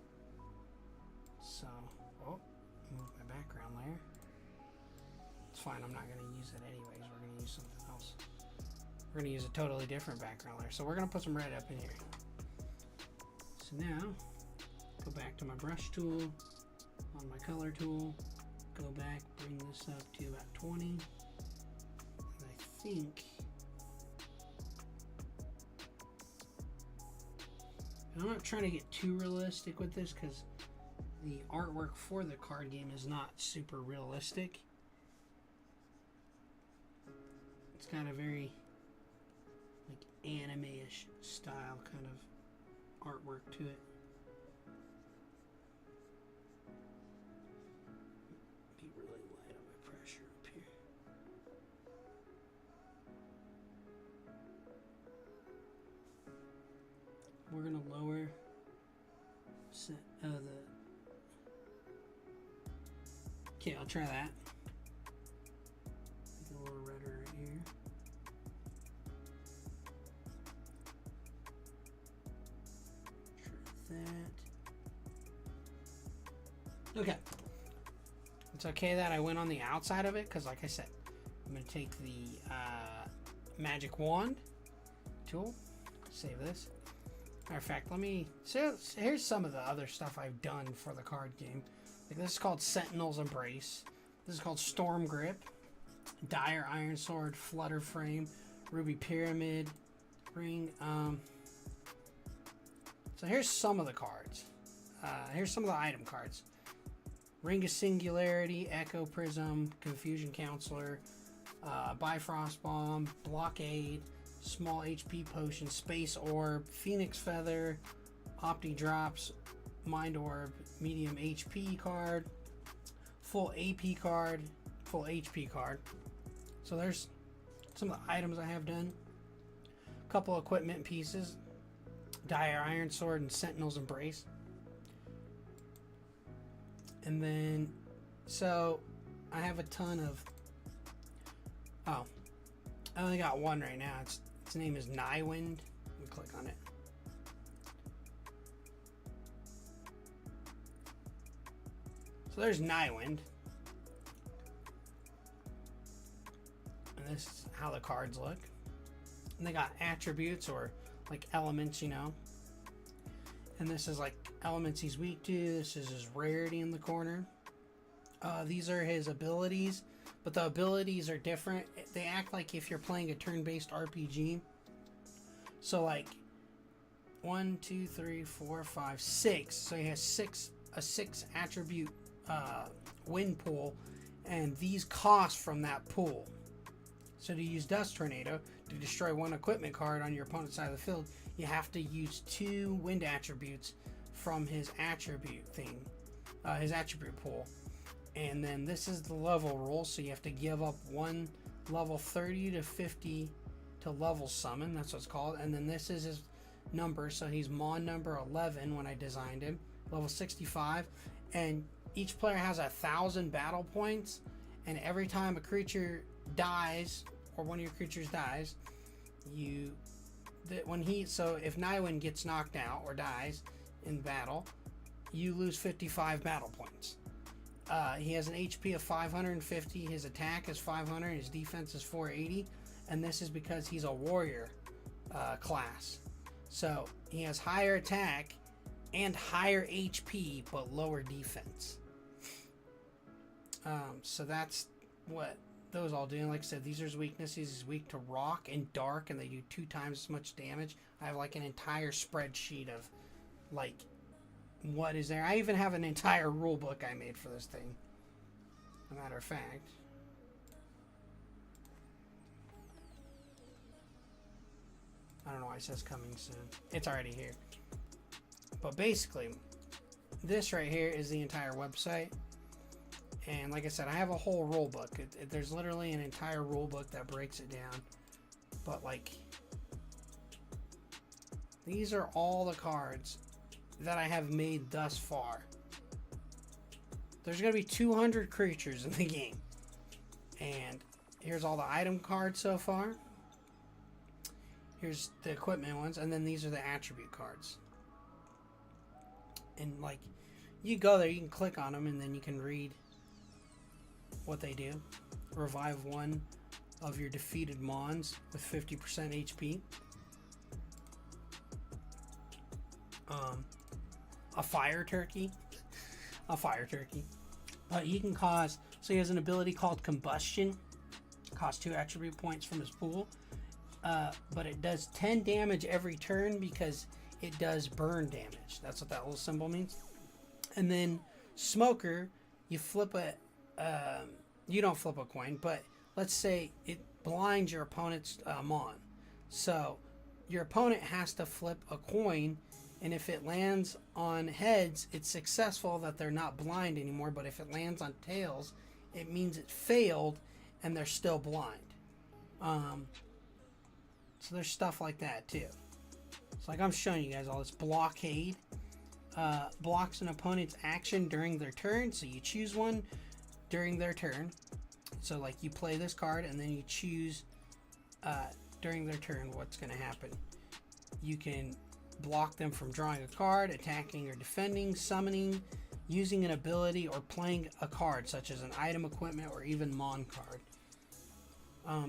So, oh, move my background layer. It's fine, I'm not going to use it anyways. We're going to use something else. We're going to use a totally different background layer. So we're going to put some red up in here. So now, go back to my brush tool, on my color tool, go back, bring this up to about 20. And I think, and I'm not trying to get too realistic with this because the artwork for the card game is not super realistic. It's got a very like anime-ish style kind of artwork to it. Be really light on my pressure up here. We're gonna lower the. Okay, I'll try that. Make it a little redder right here. Try that. Okay. It's okay that I went on the outside of it because, like I said, I'm going to take the magic wand tool, save this. Matter of fact, let me. So here's some of the other stuff I've done for the card game. Like this is called Sentinel's Embrace. This is called Storm Grip, Dire Iron Sword, Flutter Frame, Ruby Pyramid, Ring. So here's some of the cards. Here's some of the item cards. Ring of Singularity, Echo Prism, Confusion Counselor, Bifrost Bomb, Blockade, Small HP Potion, Space Orb, Phoenix Feather, Opti Drops, Mind Orb, Medium HP card, Full AP card, Full HP card. So there's some of the items I have done. A couple equipment pieces, Dire Iron Sword and Sentinel's Embrace. And then, so I have a ton of, oh, I only got one right now. Its name is Nywind. Let me click on it. So there's Nywind. And this is how the cards look. And they got attributes or like elements, you know. And this is like elements he's weak to. This is his rarity in the corner. These are his abilities, but the abilities are different. They act like if you're playing a turn-based RPG. So like 1, 2, 3, 4, 5, 6. So he has a 6 attribute wind pool, and these cost from that pool. So to use Dust Tornado to destroy one equipment card on your opponent's side of the field, you have to use 2 wind attributes from his attribute thing, his attribute pool. And then this is the level rule, so you have to give up 1 level 30 to 50 to level summon. That's what it's called. And then this is his number, so he's Mon number 11 when I designed him, level 65. And each player has 1,000 battle points, and every time a creature dies or one of your creatures dies, so if Nywind gets knocked out or dies in battle, you lose 55 battle points. He has an HP of 550, his attack is 500, his defense is 480, and this is because he's a warrior class. So he has higher attack and higher HP but lower defense. So that's what those all do. And like I said, these are his weaknesses. He's weak to rock and dark, and they do 2 times as much damage. I have like an entire spreadsheet of like what is there. I even have an entire rule book I made for this thing, as a matter of fact. I don't know why it says coming soon. It's already here. But basically, this right here is the entire website. And like I said, I have a whole rule book. There's literally an entire rule book that breaks it down. But like, these are all the cards that I have made thus far. There's going to be 200 creatures in the game. And here's all the item cards so far. Here's the equipment ones. And then these are the attribute cards. And like, you go there, you can click on them, and then you can read what they do. Revive one of your defeated Mons with 50% HP. A fire turkey. A fire turkey. But he can cause, so he has an ability called Combustion. Costs 2 attribute points from his pool. But it does 10 damage every turn because it does burn damage. That's what that little symbol means. And then Smoker, you flip you don't flip a coin, but let's say it blinds your opponent's Mon. So your opponent has to flip a coin, and if it lands on heads, it's successful that they're not blind anymore, but if it lands on tails, it means it failed and they're still blind. So there's stuff like that too. So like I'm showing you guys all this. Blockade blocks an opponent's action during their turn, so you choose one during their turn. So like you play this card and then you choose during their turn what's going to happen. You can block them from drawing a card, attacking or defending, summoning, using an ability, or playing a card such as an item, equipment, or even Mon card.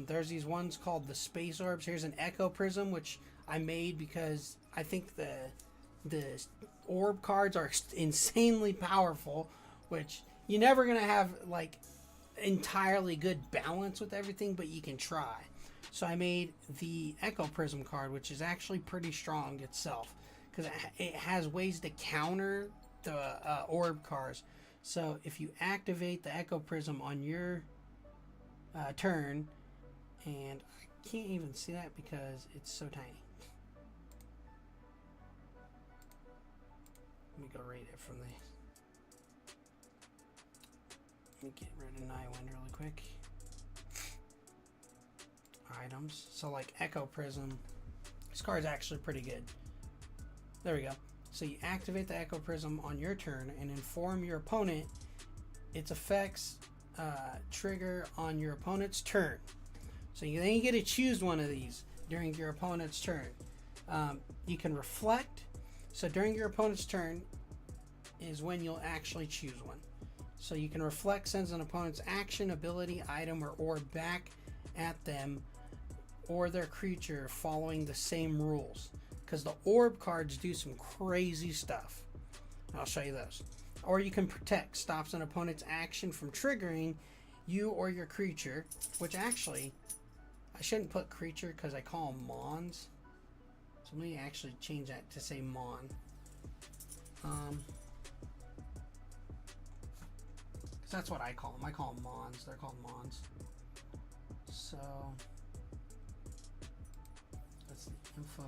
There's these ones called the Space Orbs. Here's an Echo Prism, which I made because I think the orb cards are insanely powerful, which you're never going to have like entirely good balance with everything, but you can try. So I made the Echo Prism card, which is actually pretty strong itself because it has ways to counter the orb cards. So if you activate the Echo Prism on your turn, and I can't even see that because it's so tiny. Let me go read it from the... Let me get rid of Nightwind really quick. Items. So like Echo Prism. This card's actually pretty good. There we go. So you activate the Echo Prism on your turn and inform your opponent its effects trigger on your opponent's turn. So then you get to choose one of these during your opponent's turn. You can reflect. So during your opponent's turn is when you'll actually choose one. So you can reflect sends an opponent's action, ability, item, or orb back at them or their creature following the same rules. Because the orb cards do some crazy stuff. I'll show you those. Or you can protect, stops an opponent's action from triggering you or your creature, which actually, I shouldn't put creature because I call them Mons. So let me actually change that to say Mon. Because that's what I call them. I call them Mons. They're called Mons. So, that's the info.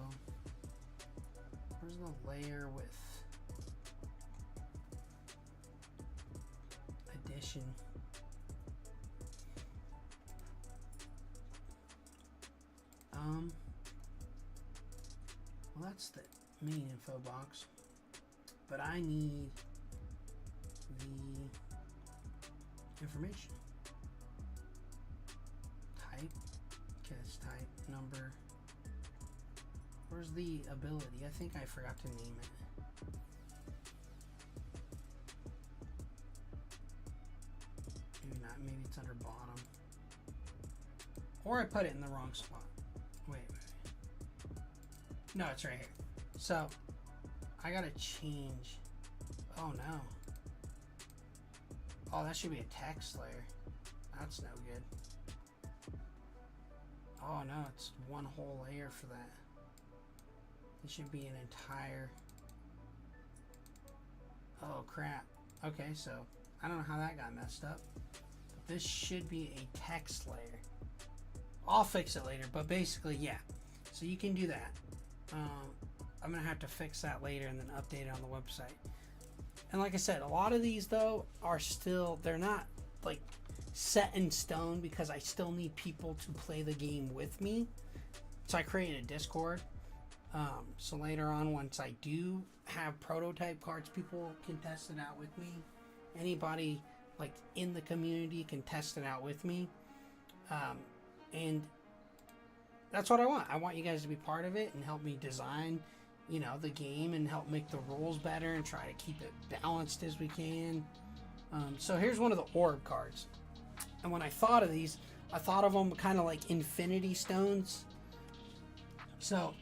Where's the layer with addition? Well, that's the main info box, but I need the information. Type, cast type, number. Where's the ability? I think I forgot to name it. Maybe not, maybe it's under bottom. Or I put it in the wrong spot. Wait. No, it's right here. So, I gotta change. Oh no. Oh, that should be a text layer. That's no good. Oh no, it's one whole layer for that. It should be an entire... Oh crap. Okay, so I don't know how that got messed up. But this should be a text layer. I'll fix it later, but basically, yeah. So you can do that. I'm gonna have to fix that later and then update it on the website. And like I said, a lot of these though are still, they're not like set in stone because I still need people to play the game with me. So I created a Discord. So later on, once I do have prototype cards, people can test it out with me. Anybody like in the community can test it out with me. And that's what I want. I want you guys to be part of it and help me design, you know, the game and help make the rules better and try to keep it balanced as we can. So here's one of the orb cards. And when I thought of these, I thought of them kind of like infinity stones. So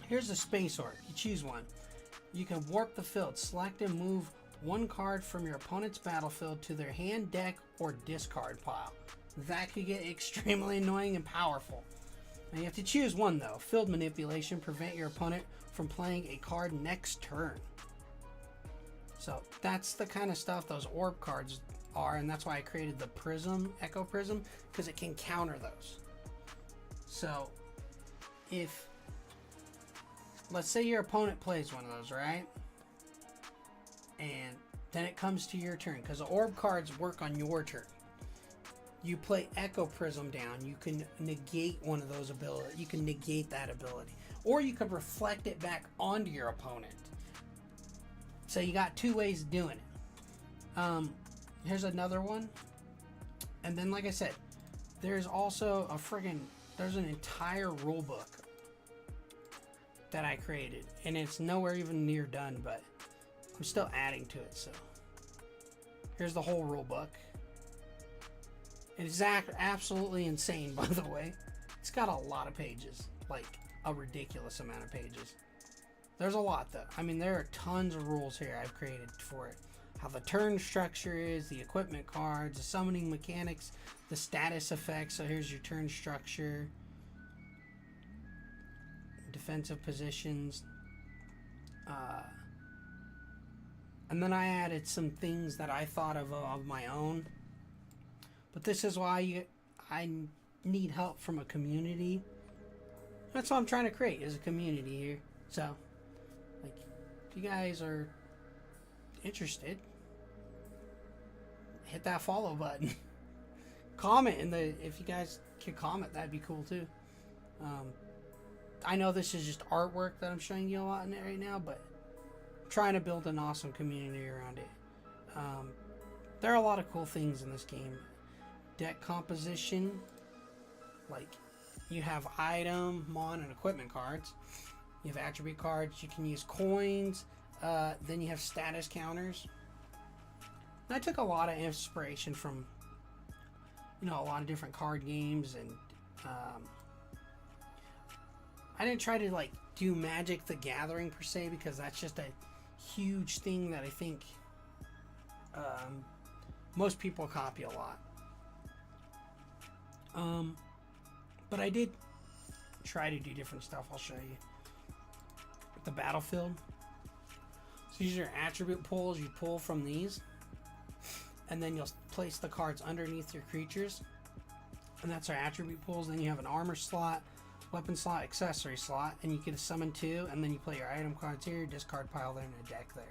here's a space orc. You choose one. You can warp the field. Select and move one card from your opponent's battlefield to their hand, deck, or discard pile. That could get extremely annoying and powerful. Now you have to choose one though. Field manipulation. Prevent your opponent from playing a card next turn. So that's the kind of stuff those orb cards are, and that's why I created the prism, echo prism, because it can counter those. So if, let's say your opponent plays one of those, right? And then it comes to your turn, because the orb cards work on your turn. You play echo prism down, you can negate one of those abilities. You can negate that ability. Or you could reflect it back onto your opponent. So you got two ways of doing it. Here's another one. And then, like I said, there's also there's an entire rule book that I created. And it's nowhere even near done, but I'm still adding to it. So here's the whole rule book. It's absolutely insane, by the way. It's got a lot of pages, like a ridiculous amount of pages. There's a lot though. I mean, there are tons of rules here I've created for it. How the turn structure is, the equipment cards, the summoning mechanics, the status effects. So here's your turn structure, defensive positions, and then I added some things that I thought of my own. But this is why I need help from a community. That's what I'm trying to create, is a community here. So, like, if you guys are interested, hit that follow button. Comment if you guys can comment, that'd be cool too. I know this is just artwork that I'm showing you a lot in it right now, but I'm trying to build an awesome community around it. There are a lot of cool things in this game. Deck composition, like you have item, mon, and equipment cards. You have attribute cards. You can use coins. Then you have status counters. And I took a lot of inspiration from, a lot of different card games, and I didn't try to like do Magic the Gathering per se, because that's just a huge thing that I think most people copy a lot. But I did try to do different stuff. I'll show you. The battlefield. So these are your attribute pulls. You pull from these, and then you'll place the cards underneath your creatures, and that's our attribute pulls. Then you have an armor slot, weapon slot, accessory slot, and you can summon two, and then you play your item cards here, discard pile there, and a deck there.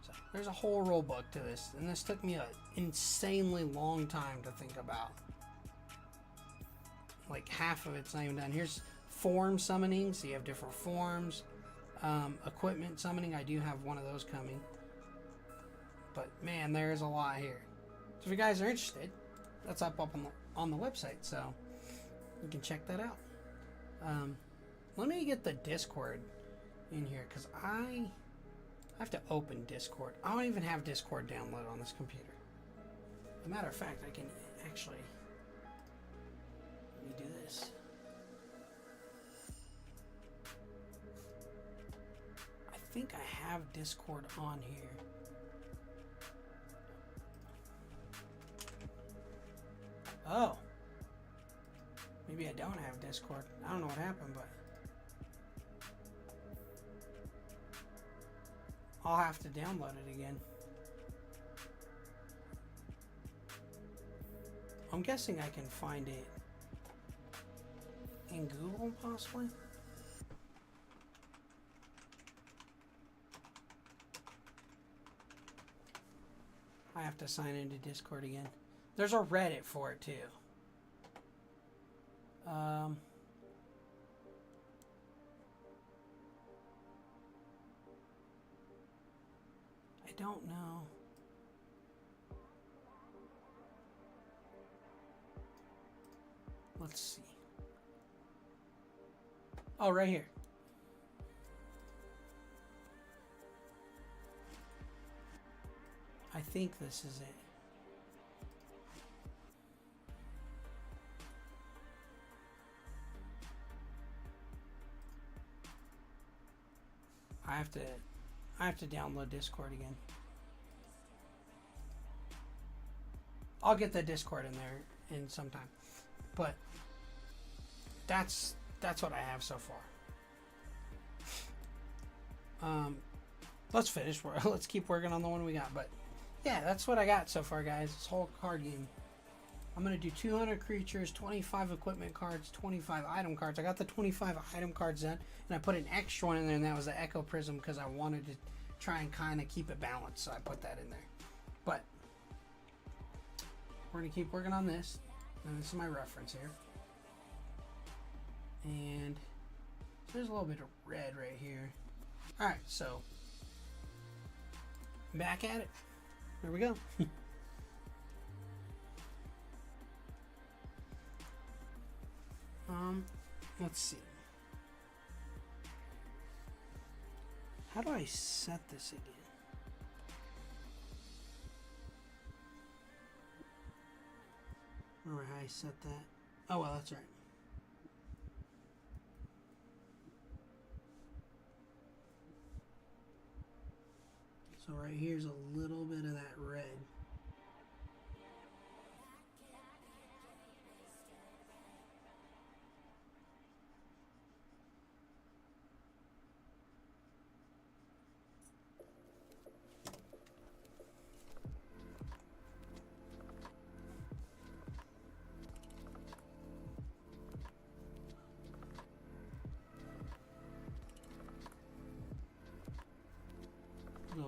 So there's a whole rule book to this, and this took me an insanely long time to think about. Like half of it's not even done. Here's form summoning, so you have different forms. Equipment summoning, I do have one of those coming. But man, there's a lot here. So if you guys are interested, that's up on the website, so you can check that out. Let me get the Discord in here, because I have to open Discord. I don't even have Discord downloaded on this computer. As a matter of fact, I can actually... Let me do this. I think I have Discord on here. Oh. Maybe I don't have Discord. I don't know what happened, but I'll have to download it again. I'm guessing I can find it in Google, possibly? I have to sign into Discord again. There's a Reddit for it, too. I don't know. Let's see. Oh, right here. I think this is it. I have to download Discord again. I'll get the Discord in there in some time. But that's what I have so far. Let's finish. Let's keep working on the one we got. But yeah, that's what I got so far, guys. This whole card game. I'm going to do 200 creatures, 25 equipment cards, 25 item cards. I got the 25 item cards done, and I put an extra one in there, and that was the Echo Prism because I wanted to try and kind of keep it balanced, so I put that in there. But we're going to keep working on this, and this is my reference here. And there's a little bit of red right here. Alright, so back at it. There we go. Let's see. How do I set this again? Remember how I set that? Oh, well, that's right. So right here's a little bit of that red.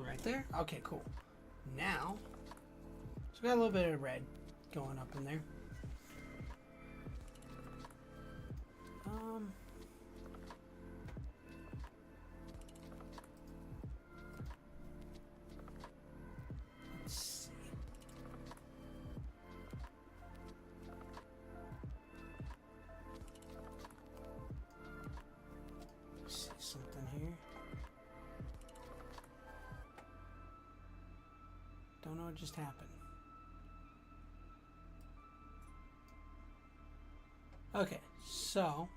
Right there. Okay, cool. Now, so we got a little bit of red going up in there. Let's see. See something here. Don't know what just happened. Okay, so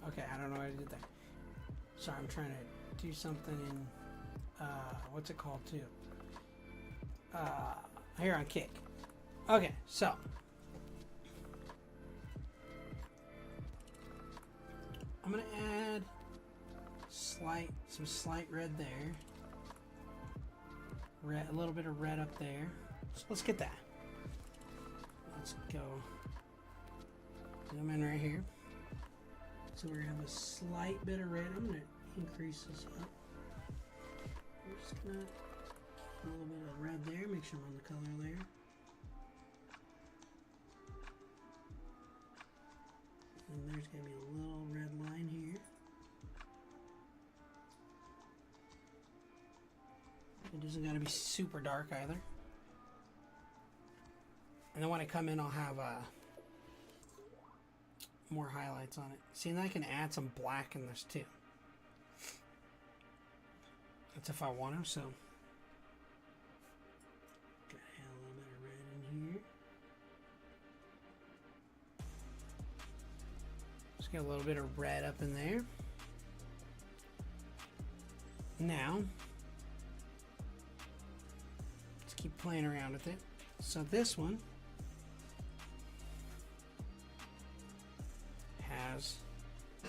okay, I don't know what I did there. Sorry, I'm trying to do something in, what's it called too? Here on Kick. Okay, so. I'm going to add some slight red there. Red, a little bit of red up there. So let's get that. Let's go. Zoom in right here. So we're going to have a slight bit of red. I'm going to increase this up. I'm just going to keep a little bit of red there. Make sure I'm on the color layer. And there's going to be a little red line here. It doesn't got to be super dark either. And then when I come in, I'll have more highlights on it. See, and I can add some black in this too. That's if I want to, so. Gotta add a little bit of red in here. Just get a little bit of red up in there. Now, let's keep playing around with it. So this one has a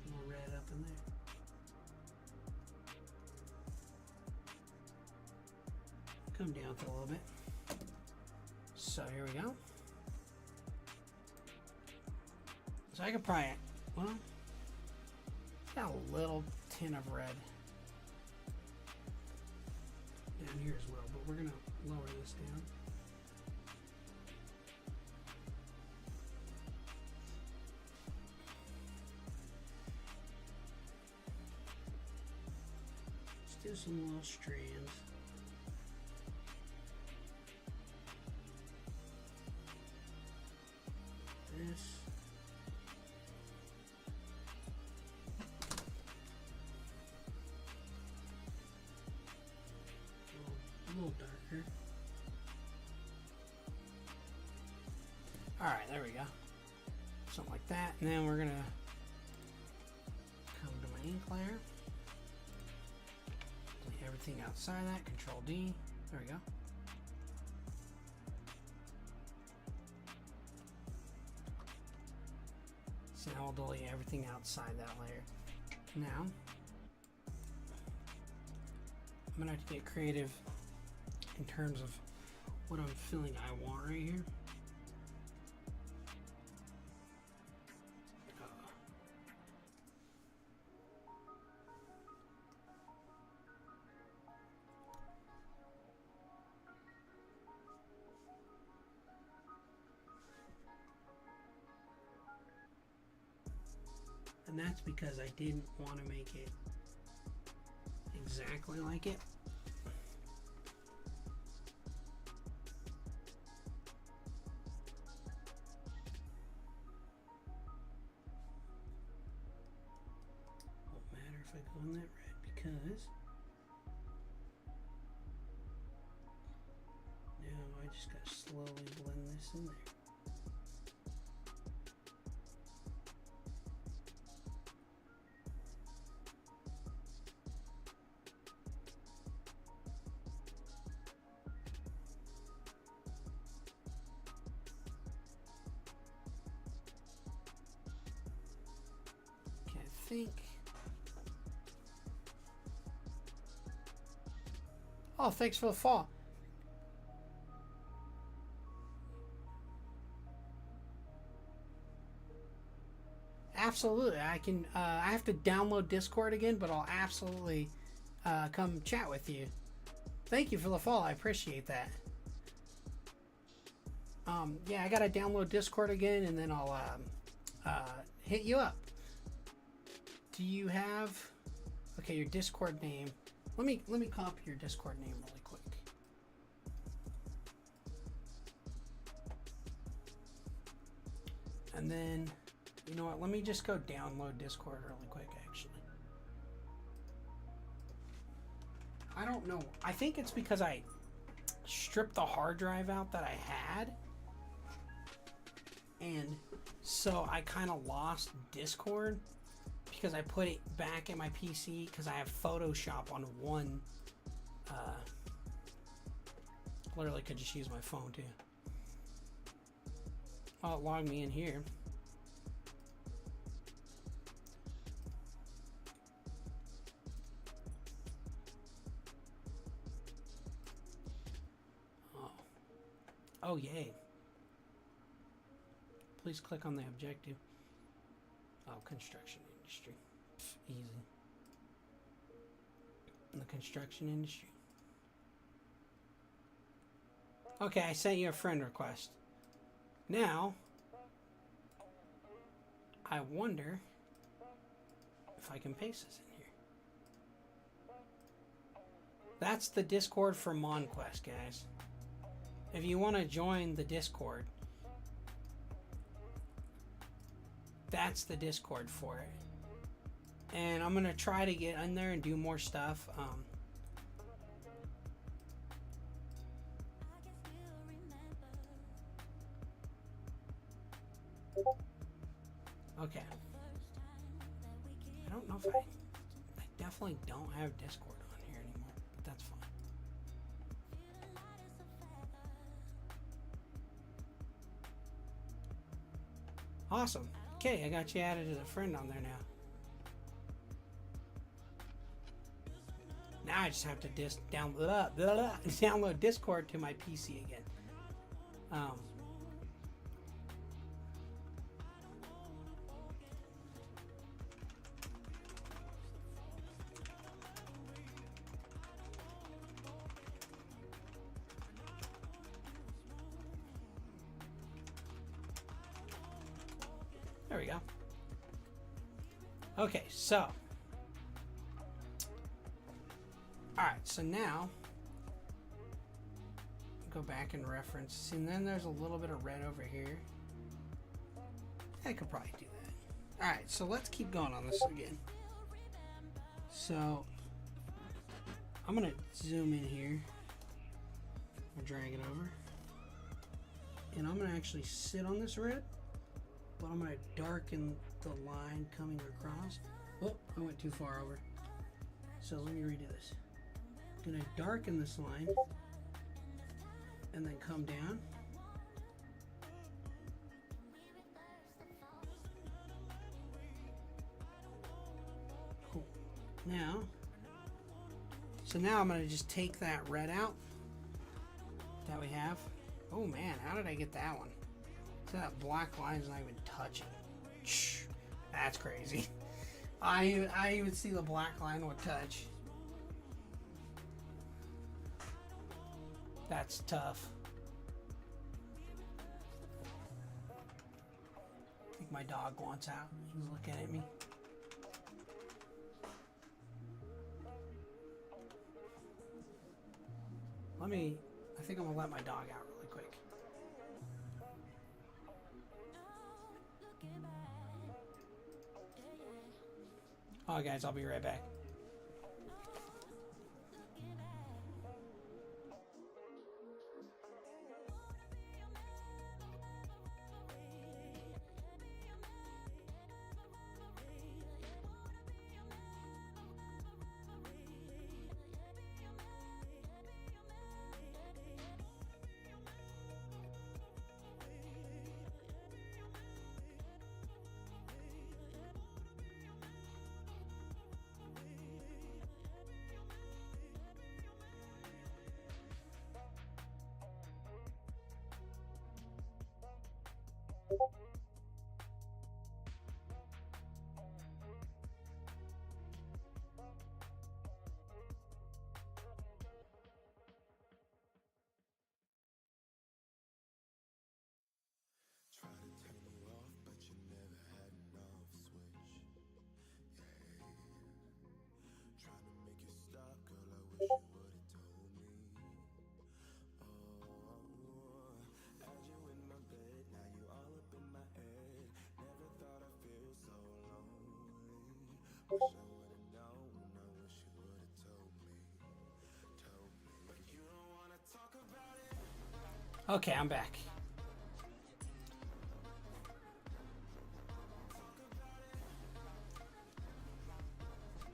little red up in there. Come down to a little bit. So here we go. So I could probably, well, Got a little tin of red down here as well, but we're gonna lower this down. Let's do some little strands. This. A little darker. Alright, there we go. Something like that. And then we're going to come to my ink layer. Delete everything outside that. Control D. There we go. So now we'll delete everything outside that layer. Now, I'm going to have to get creative in terms of what I'm feeling I want right here. And that's because I didn't want to make it exactly like it. Won't matter if I go in that red because now I just got to slowly blend this in there. Think. Oh, thanks for the fall. Absolutely. I can I have to download Discord again, but I'll absolutely come chat with you. Thank you for the fall. I appreciate that. Yeah, I gotta download Discord again, and then I'll hit you up. Do you have, okay, your Discord name? Let me copy your Discord name really quick. And then, you know what? Let me just go download Discord really quick. Actually, I don't know. I think it's because I stripped the hard drive out that I had, and so I kind of lost Discord. Because I put it back in my PC because I have Photoshop on one. Literally could just use my phone too. Oh, it logged me in here. Oh, yay. Please click on the objective. Oh, construction industry. Easy. In the construction industry. Okay, I sent you a friend request. Now, I wonder if I can paste this in here. That's the Discord for Monquest, guys. If you want to join the Discord, that's the Discord for it. And I'm going to try to get in there and do more stuff. Okay. I don't know if I definitely don't have Discord on here anymore, but that's fine. Awesome. Okay, I got you added as a friend on there now. Now I just have to download Discord to my PC again. There we go. Okay, so. Alright, so now. Go back and reference. And then there's a little bit of red over here. I could probably do that. Alright, so let's keep going on this again. So. I'm going to zoom in here. And drag it over. And I'm going to actually sit on this red. But I'm going to darken the line coming across. Oh, I went too far over. So let me redo this. I'm going to darken this line. And then come down. Cool. Now, so now I'm going to just take that red out that we have. Oh man, how did I get that one? So that black line's not even touching. Shh, that's crazy. I even see the black line would touch. That's tough. I think my dog wants out. He's looking at me. I think I'm gonna let my dog out really quick. Oh, guys, I'll be right back. Okay, I'm back.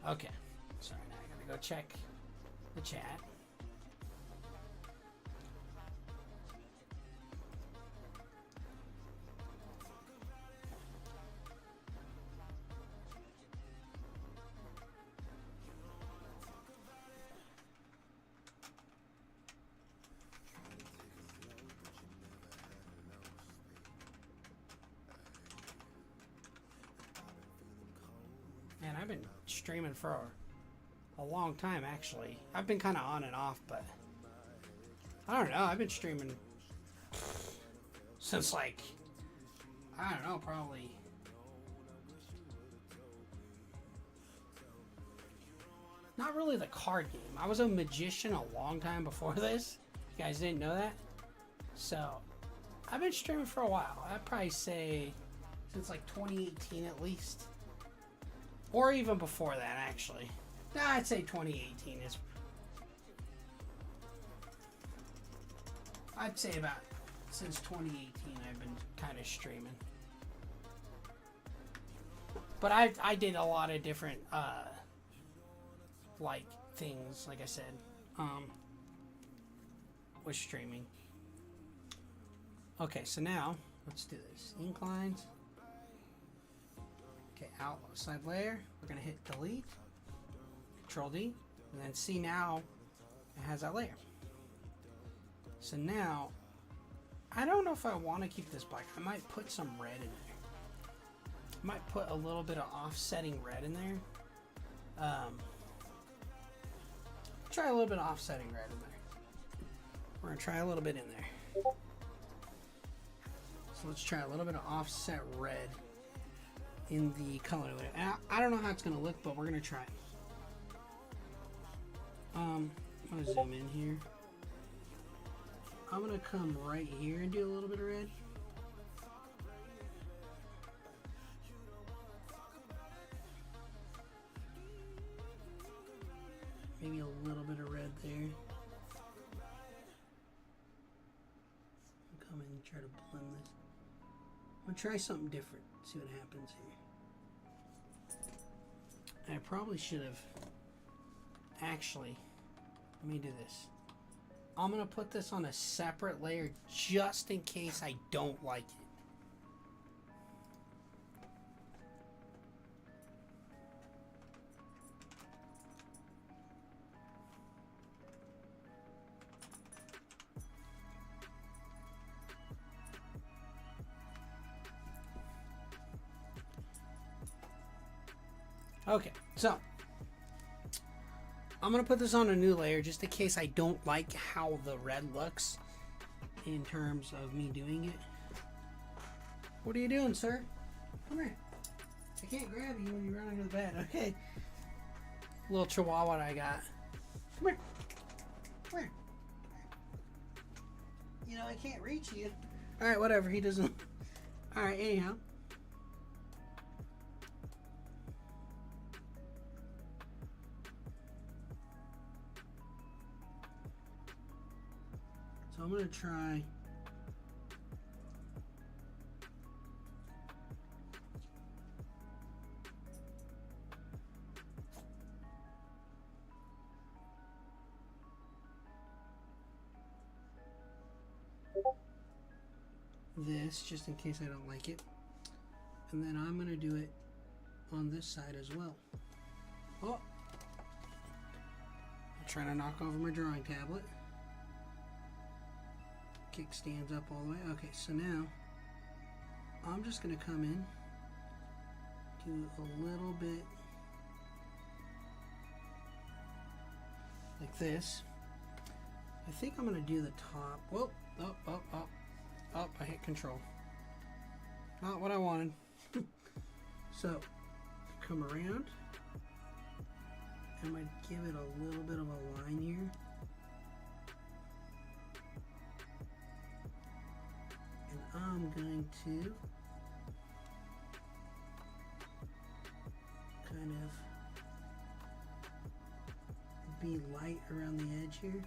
Okay, sorry, now I gotta go check the chat. Man, I've been streaming for a long time, actually. I've been kind of on and off, but I don't know. I've been streaming since, like, I don't know, probably not really the card game. I was a magician a long time before this. You guys didn't know that? So, I've been streaming for a while. I'd probably say since like 2018 at least. Or even before that, actually. Nah, I'd say 2018 is... I'd say about since 2018 I've been kind of streaming. But I did a lot of different, like, things, like I said, with streaming. Okay, so now, let's do this. Inclines. Okay, outside layer. We're going to hit delete. Control D. And then see now, it has that layer. So now, I don't know if I want to keep this black. I might put some red in there. I might put a little bit of offsetting red in there. Try a little bit of offsetting red in there. We're going to try a little bit in there. So let's try a little bit of offset red in the color. And I don't know how it's going to look, but we're going to try it. I'm going to zoom in here. I'm going to come right here and do a little bit of red. Maybe a little bit of red there. Come in and try to blend this. I'm going to try something different. See what happens here. I probably should have actually, let me do this. I'm going to put this on a separate layer just in case I don't like it. Okay, so I'm going to put this on a new layer just in case I don't like how the red looks in terms of me doing it. What are you doing, sir? Come here. I can't grab you when you run under the bed. Okay. Little chihuahua I got. Come here. Come here. You know, I can't reach you. Alright, whatever. He doesn't. Alright, anyhow. So I'm going to try this just in case I don't like it. And then I'm going to do it on this side as well. Oh! I'm trying to knock over my drawing tablet. Kickstands up all the way. Okay, so now I'm just going to come in, do a little bit like this. I think I'm going to do the top. Whoa, oh, I hit control. Not what I wanted. So, come around. I'm going to give it a little bit of a line here. I'm going to kind of be light around the edge here.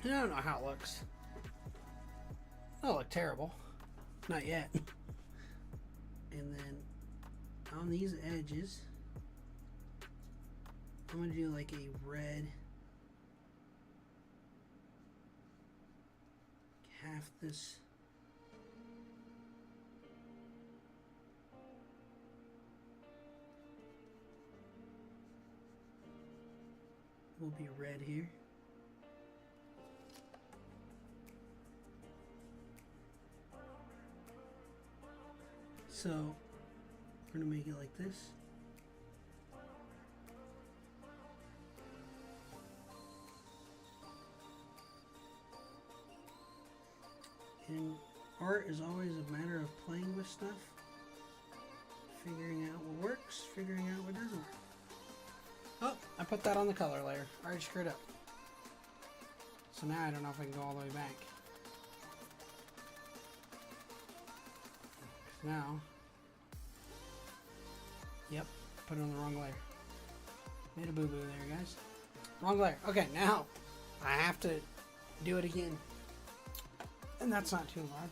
I don't know how it looks. It don't look terrible. Not yet. And then on these edges, I'm going to do like a red. Half this will be red here. So we're going to make it like this. And art is always a matter of playing with stuff, figuring out what works, figuring out what doesn't work. Oh, I put that on the color layer. I already screwed up. So now I don't know if I can go all the way back. Now, yep, put it on the wrong layer. Made a boo-boo there, guys. Wrong layer. Okay, now I have to do it again. And that's not too hard.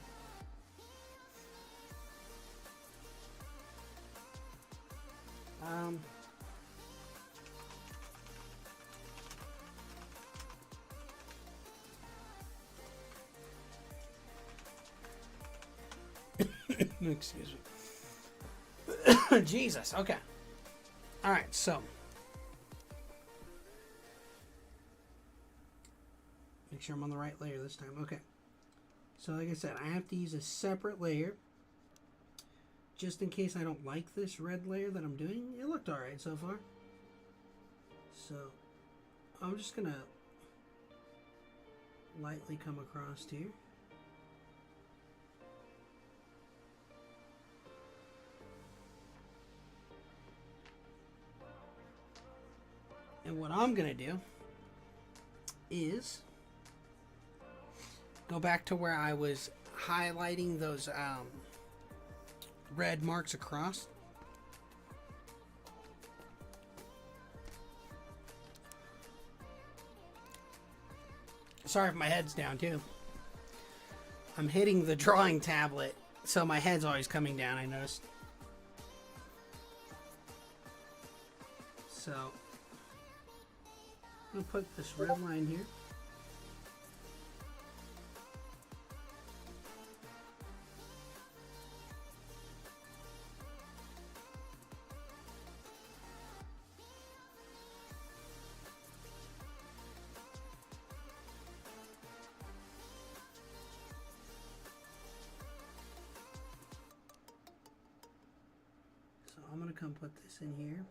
Excuse me. Jesus, okay. Alright, so. Make sure I'm on the right layer this time. Okay. So like I said, I have to use a separate layer just in case I don't like this red layer that I'm doing. It looked alright so far. So I'm just going to lightly come across here. And what I'm going to do is go back to where I was highlighting those red marks across. Sorry if my head's down too. I'm hitting the drawing tablet, so my head's always coming down, I noticed. So, I'm going to put this red line here. So I'm going to come put this in here.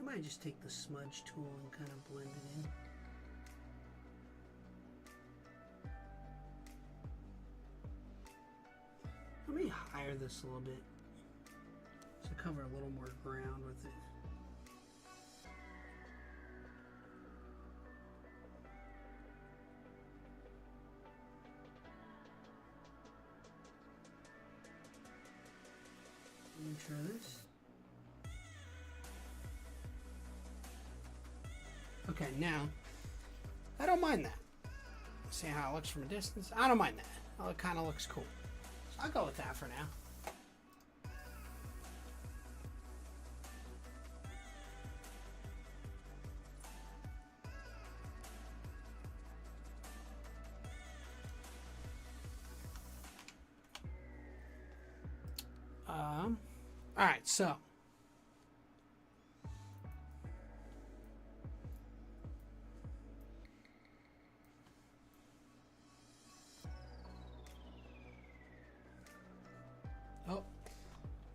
I just take the smudge tool and kind of blend it in. Let me higher this a little bit to cover a little more ground with it. Let me try this. Okay, now, I don't mind that. See how it looks from a distance? I don't mind that. Oh, it kind of looks cool. So I'll go with that for now. All right, so.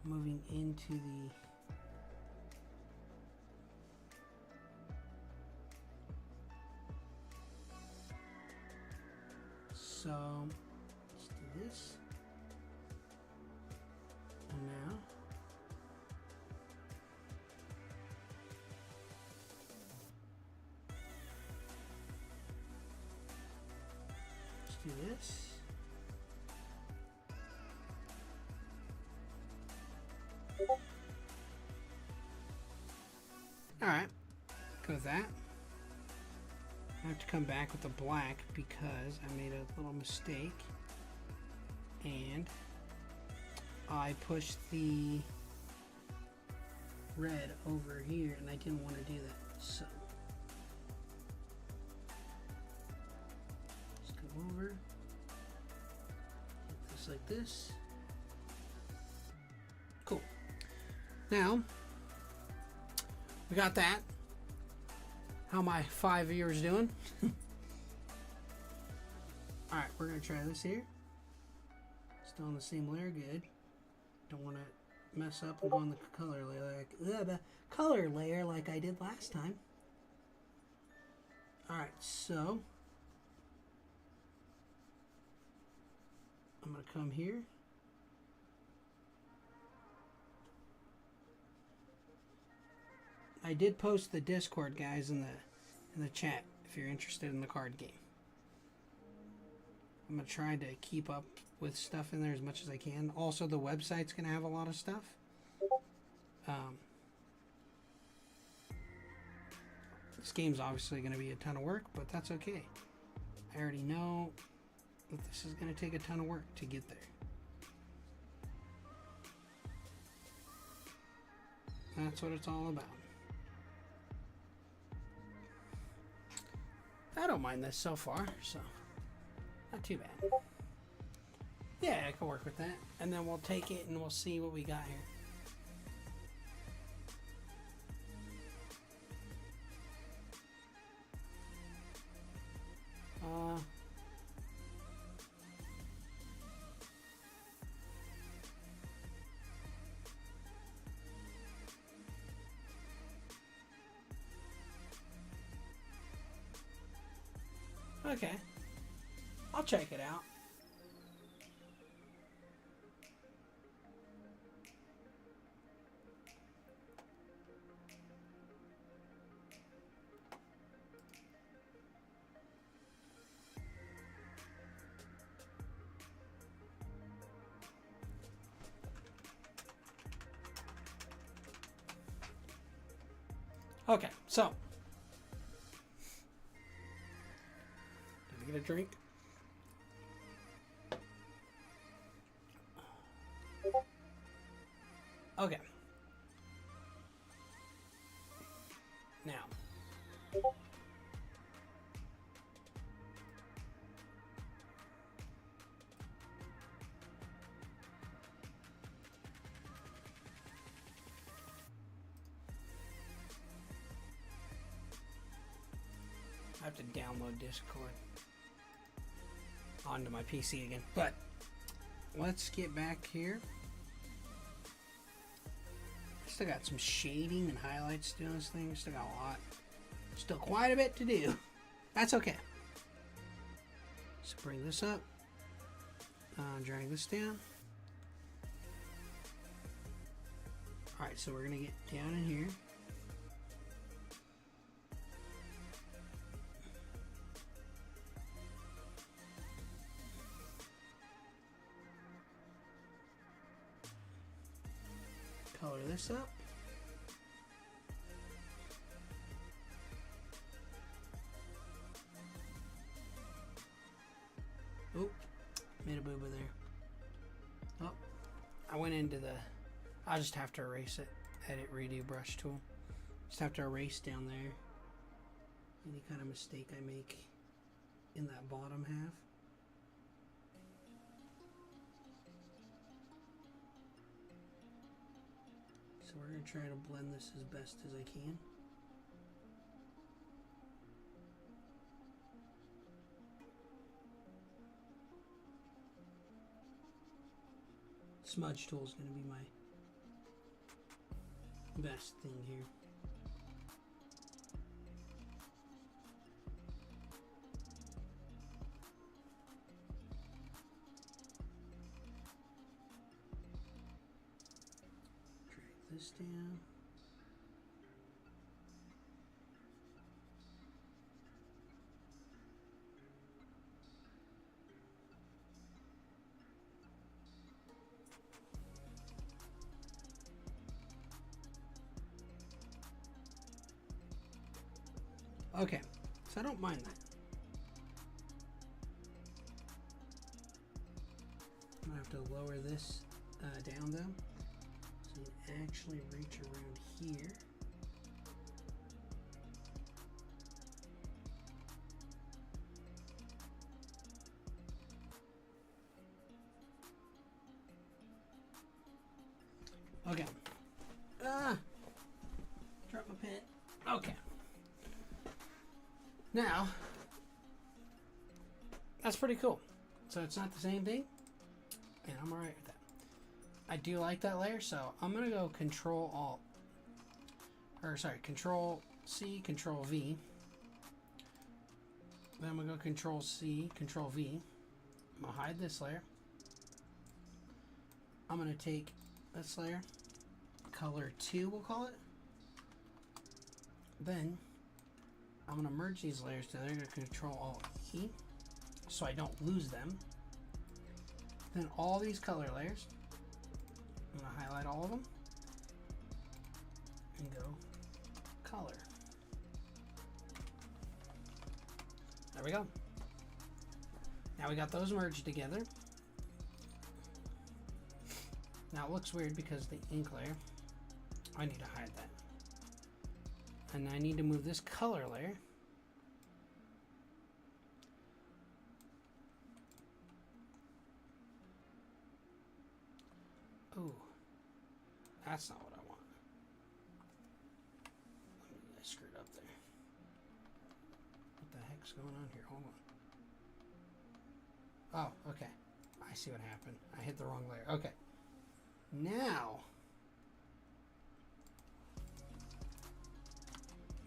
Moving into the so let's do this and now let's do this. Alright, go with that. I have to come back with the black because I made a little mistake and I pushed the red over here and I didn't want to do that. So just go over, just like this. Cool. Now we got that. How my 5 viewers doing? Alright, we're going to try this here. Still on the same layer, good. Don't want to mess up and go on the color layer like I did last time. Alright, so I'm going to come here. I did post the Discord, guys, in the chat if you're interested in the card game. I'm gonna try to keep up with stuff in there as much as I can. Also, the website's gonna have a lot of stuff. This game's obviously gonna be a ton of work, but that's okay. I already know that this is gonna take a ton of work to get there. That's what it's all about. I don't mind this so far, so not too bad. Yeah, I can work with that. And then we'll take it and we'll see what we got here. Okay. I'll check it out. Okay, so. Did I get a drink? Okay. Now. I have to download Discord onto my PC again. But let's get back here. Still got some shading and highlights to do this thing. Still got a lot. Still quite a bit to do. That's okay. So bring this up. Drag this down. Alright, so we're going to get down in here. Color this up. Oop, made a boo-boo there. Oh, I went into the, I'll just have to erase it. Edit, redo, brush tool. Just have to erase down there any kind of mistake I make in that bottom half. So we're going to try to blend this as best as I can. Smudge tool is going to be my best thing here. Drag this down. Okay, so I don't mind that. I'm gonna have to lower this down though, so you actually reach around here. Okay. Drop my pen. Okay. Now, that's pretty cool. So it's not the same thing, and I'm alright with that. I do like that layer, so I'm gonna go Control C, Control V. Then I'm gonna go Control C, Control V. I'm gonna hide this layer. I'm gonna take this layer, color 2, we'll call it. Then I'm going to merge these layers together. I'm going to Control-Alt-E so I don't lose them. Then all these color layers, I'm going to highlight all of them and go color. There we go. Now we got those merged together. Now it looks weird because the ink layer, I need to hide that. And I need to move this color layer ooh, that's not what I want. I screwed up there. What the heck's going on here? Hold on. Oh, okay. I see what happened. I hit the wrong layer. Okay. Now,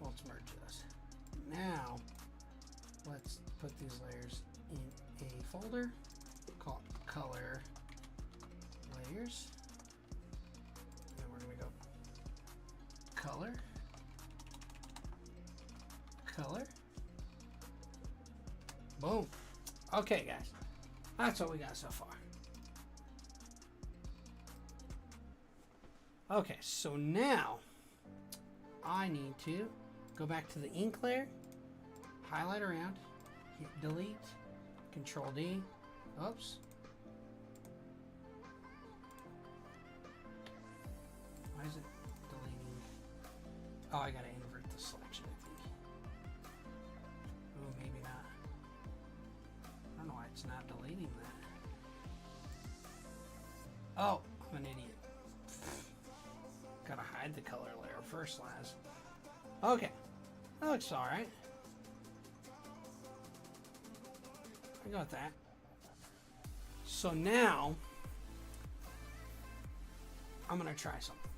let's merge this. Now, let's put these layers in a folder called color layers. And we're going to go color, color, boom. Okay, guys, that's what we got so far. Okay, so now I need to go back to the ink layer, highlight around, hit delete, control D, oops. Why is it deleting? Oh, I gotta invert the selection, I think. Oh, maybe not. I don't know why it's not deleting that. Oh, I'm an idiot. Gotta hide the color layer first, Laz. Okay, that looks alright. I got that. So now, I'm gonna try something.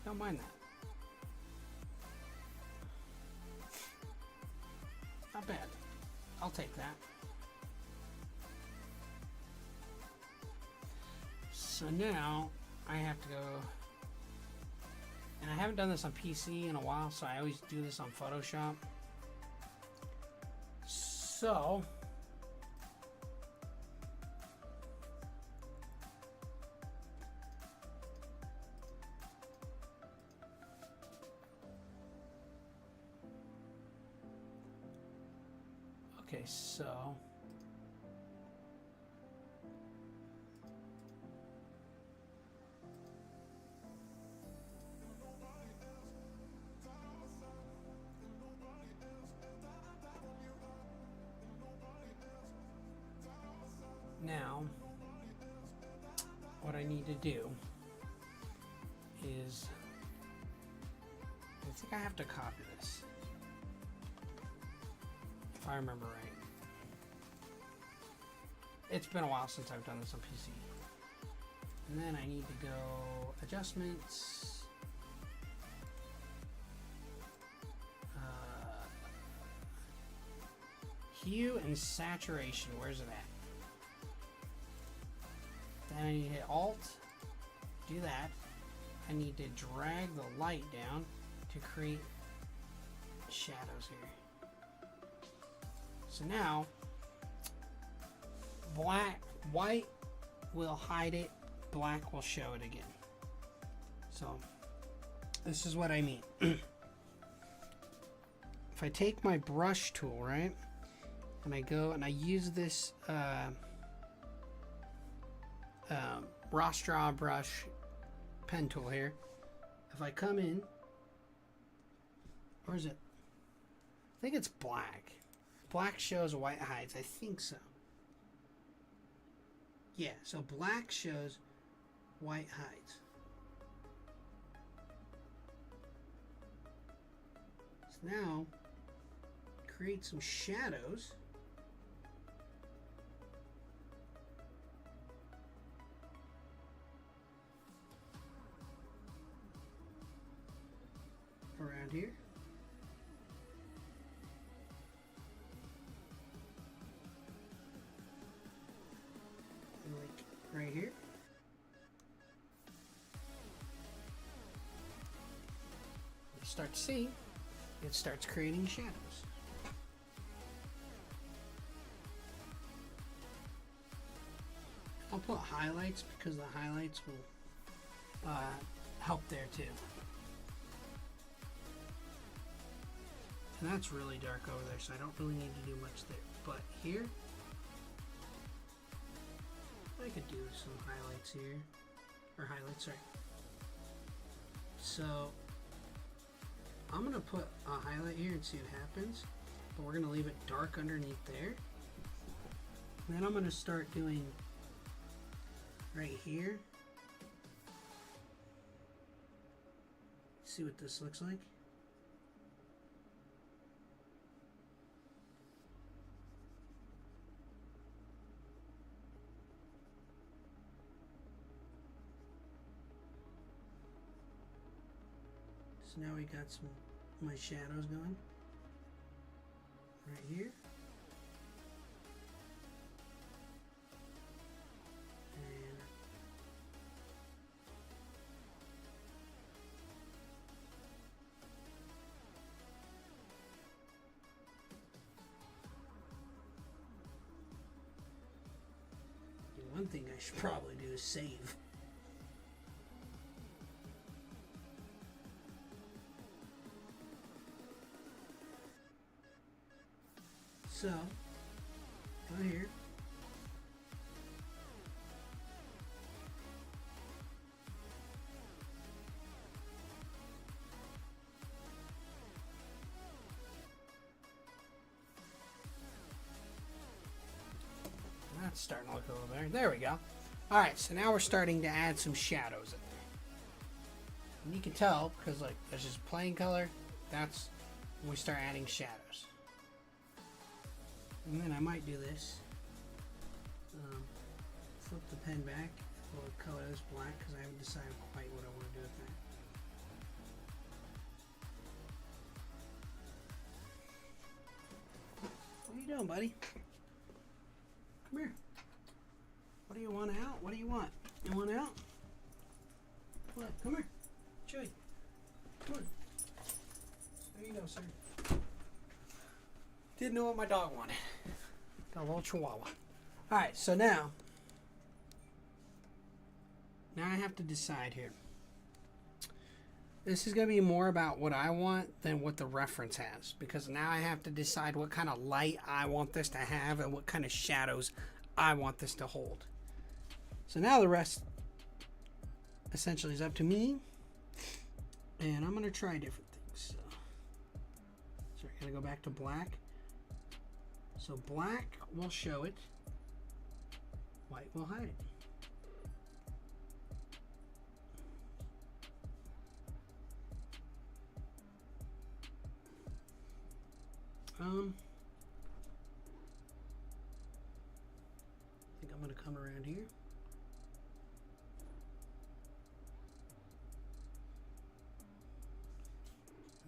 Don't mind that. Not bad. I'll take that. So now, I have to go, and I haven't done this on PC in a while, so I always do this on Photoshop. So, okay, so now, what I need to do is, I think I have to copy this, if I remember right. It's been a while since I've done this on PC. And then I need to go adjustments, hue and saturation, where's it at? Then I need to hit Alt, do that. I need to drag the light down to create shadows here. So now, white will hide it, black will show it again. So, this is what I mean. If I take my brush tool, right, and I go and I use this raw straw brush pen tool here. If I come in, or is it? I think it's black. Black shows, white hides. I think so. Yeah, so black shows, white hides. So now, create some shadows. Around here. And like right here. You start to see, it starts creating shadows. I'll put highlights because the highlights will help there too. And that's really dark over there, so I don't really need to do much there. But here, I could do some highlights here. Or highlights, sorry. So, I'm going to put a highlight here and see what happens. But we're going to leave it dark underneath there. And then I'm going to start doing right here. See what this looks like. So now we got my shadows going. right here. And one thing I should probably do is save. So, go here. That's starting to look a little better. There we go. Alright, so now we're starting to add some shadows in there. And you can tell, because like, there's just plain color. That's when we start adding shadows. And then I might do this. Flip the pen back. We'll color this black because I haven't decided quite what I want to do with that. What are you doing, buddy? Come here. What do you want out? What do you want? You want out? What? Come here. Chewy. Come on. There you go, sir. Didn't know what my dog wanted. Got a little chihuahua. Alright, so now I have to decide here. This is going to be more about what I want than what the reference has. Because now I have to decide what kind of light I want this to have and what kind of shadows I want this to hold. So now the rest essentially is up to me. And I'm going to try different things. So we're going to go back to black. So black will show it. White will hide it. I think I'm going to come around here.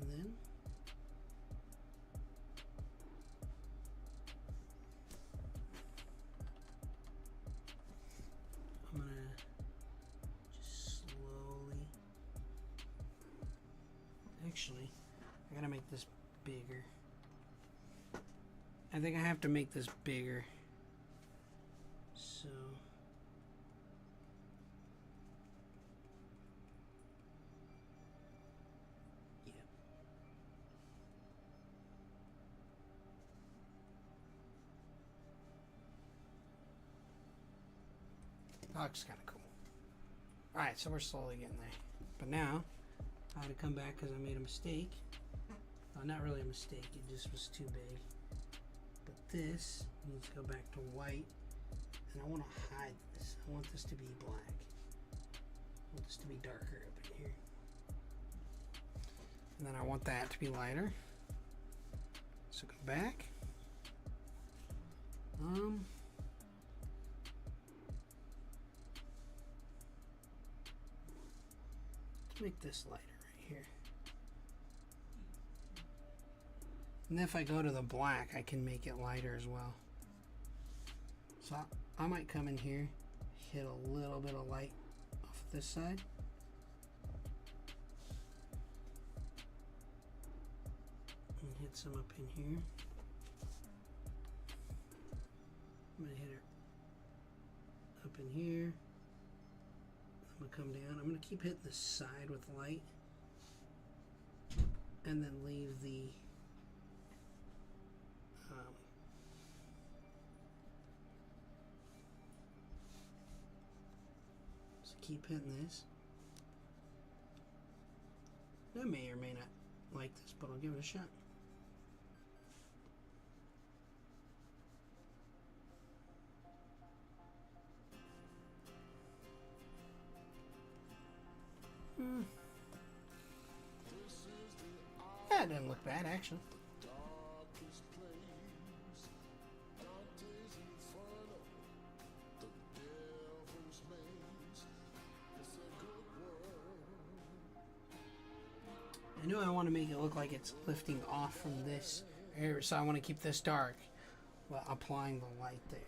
And then I'm going to just slowly, actually, I got to make this bigger. I think I have to make this bigger. So yeah. That looks kind of cool. Alright, so we're slowly getting there. But now I had to come back because I made a mistake. Well, not really a mistake, it just was too big. But this needs to go back to white, and I want to hide this. I want this to be black. I want this to be darker up in here. And then I want that to be lighter. So go back. Let's make this lighter right here. And if I go to the black, I can make it lighter as well. So I might come in here, hit a little bit of light off this side. And hit some up in here. I'm gonna hit it up in here. I'm gonna come down. I'm gonna keep hitting the side with light. And then leave the keep hitting this. I may or may not like this, but I'll give it a shot. That didn't look bad, actually. I know I want to make it look like it's lifting off from this here, so I want to keep this dark while applying the light there.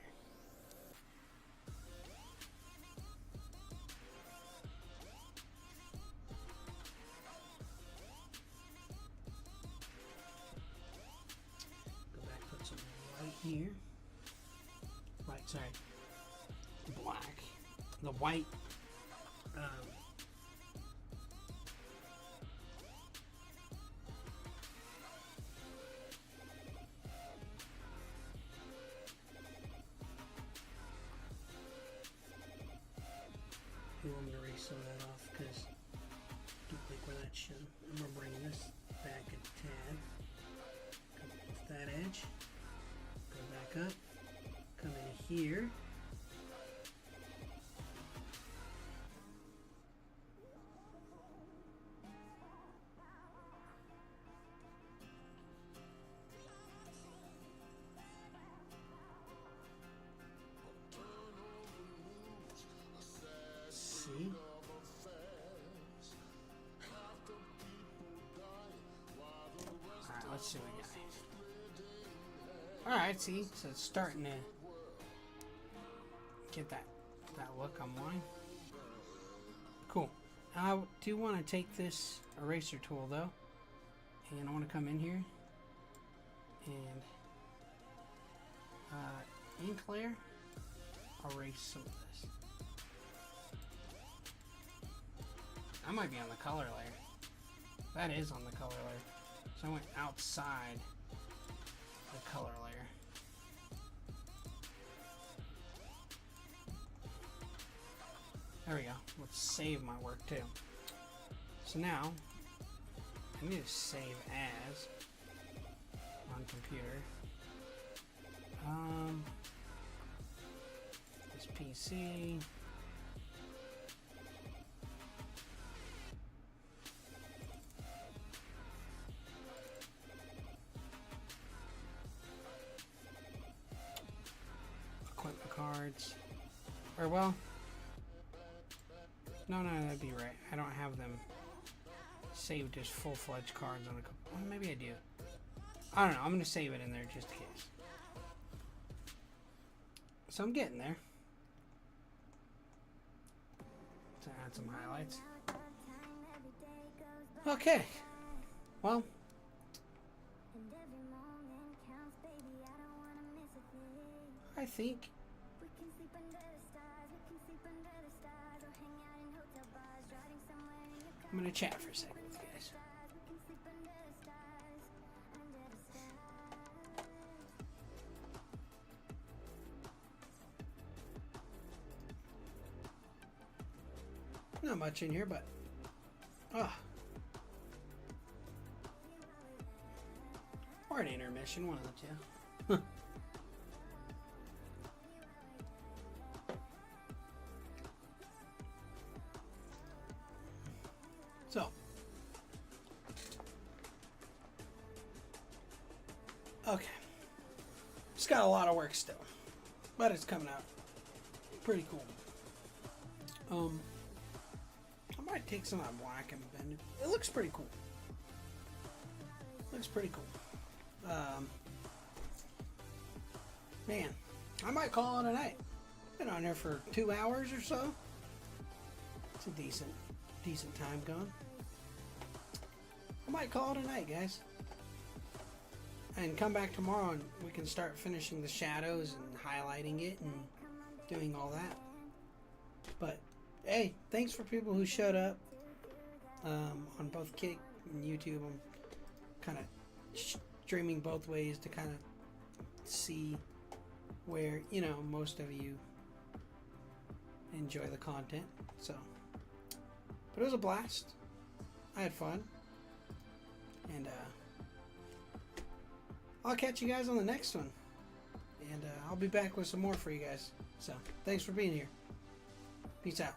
Go back, put some white here. White, sorry, black. The white. You want me to erase some of that off because don't think where that should. I'm gonna bring this back a tad. Come off that edge. Go back up. Come in here. See? Alright, let's see what we got. Alright, see? So it's starting to get that look I'm wanting. Cool. I do want to take this eraser tool though, and I want to come in here and ink layer, erase some of this. I might be on the color layer. That is on the color layer. So I went outside the color layer. There we go. Let's save my work too. So now, I need to save as on computer. This PC. Equipment cards. Or well, no, that'd be right. I don't have them saved as full-fledged cards on a couple. Well, maybe I do. I don't know. I'm going to save it in there just in case. So I'm getting there. To add some highlights. Okay. Well. I think I'm going to chat for a second with you guys. Not much in here, but or an intermission, one of the two. So, okay, just got a lot of work still, but it's coming out pretty cool. I might take some of that black and bend it. It looks pretty cool. Looks pretty cool. Man, I might call it a night. Been on there for 2 hours or so. It's a decent time gone. I might call it a night, guys. And come back tomorrow and we can start finishing the shadows and highlighting it and doing all that. But hey, thanks for people who showed up on both Kick and YouTube. I'm kind of streaming both ways to kind of see where, you know, most of you enjoy the content. So, but it was a blast. I had fun. And I'll catch you guys on the next one. And I'll be back with some more for you guys. So, thanks for being here. Peace out.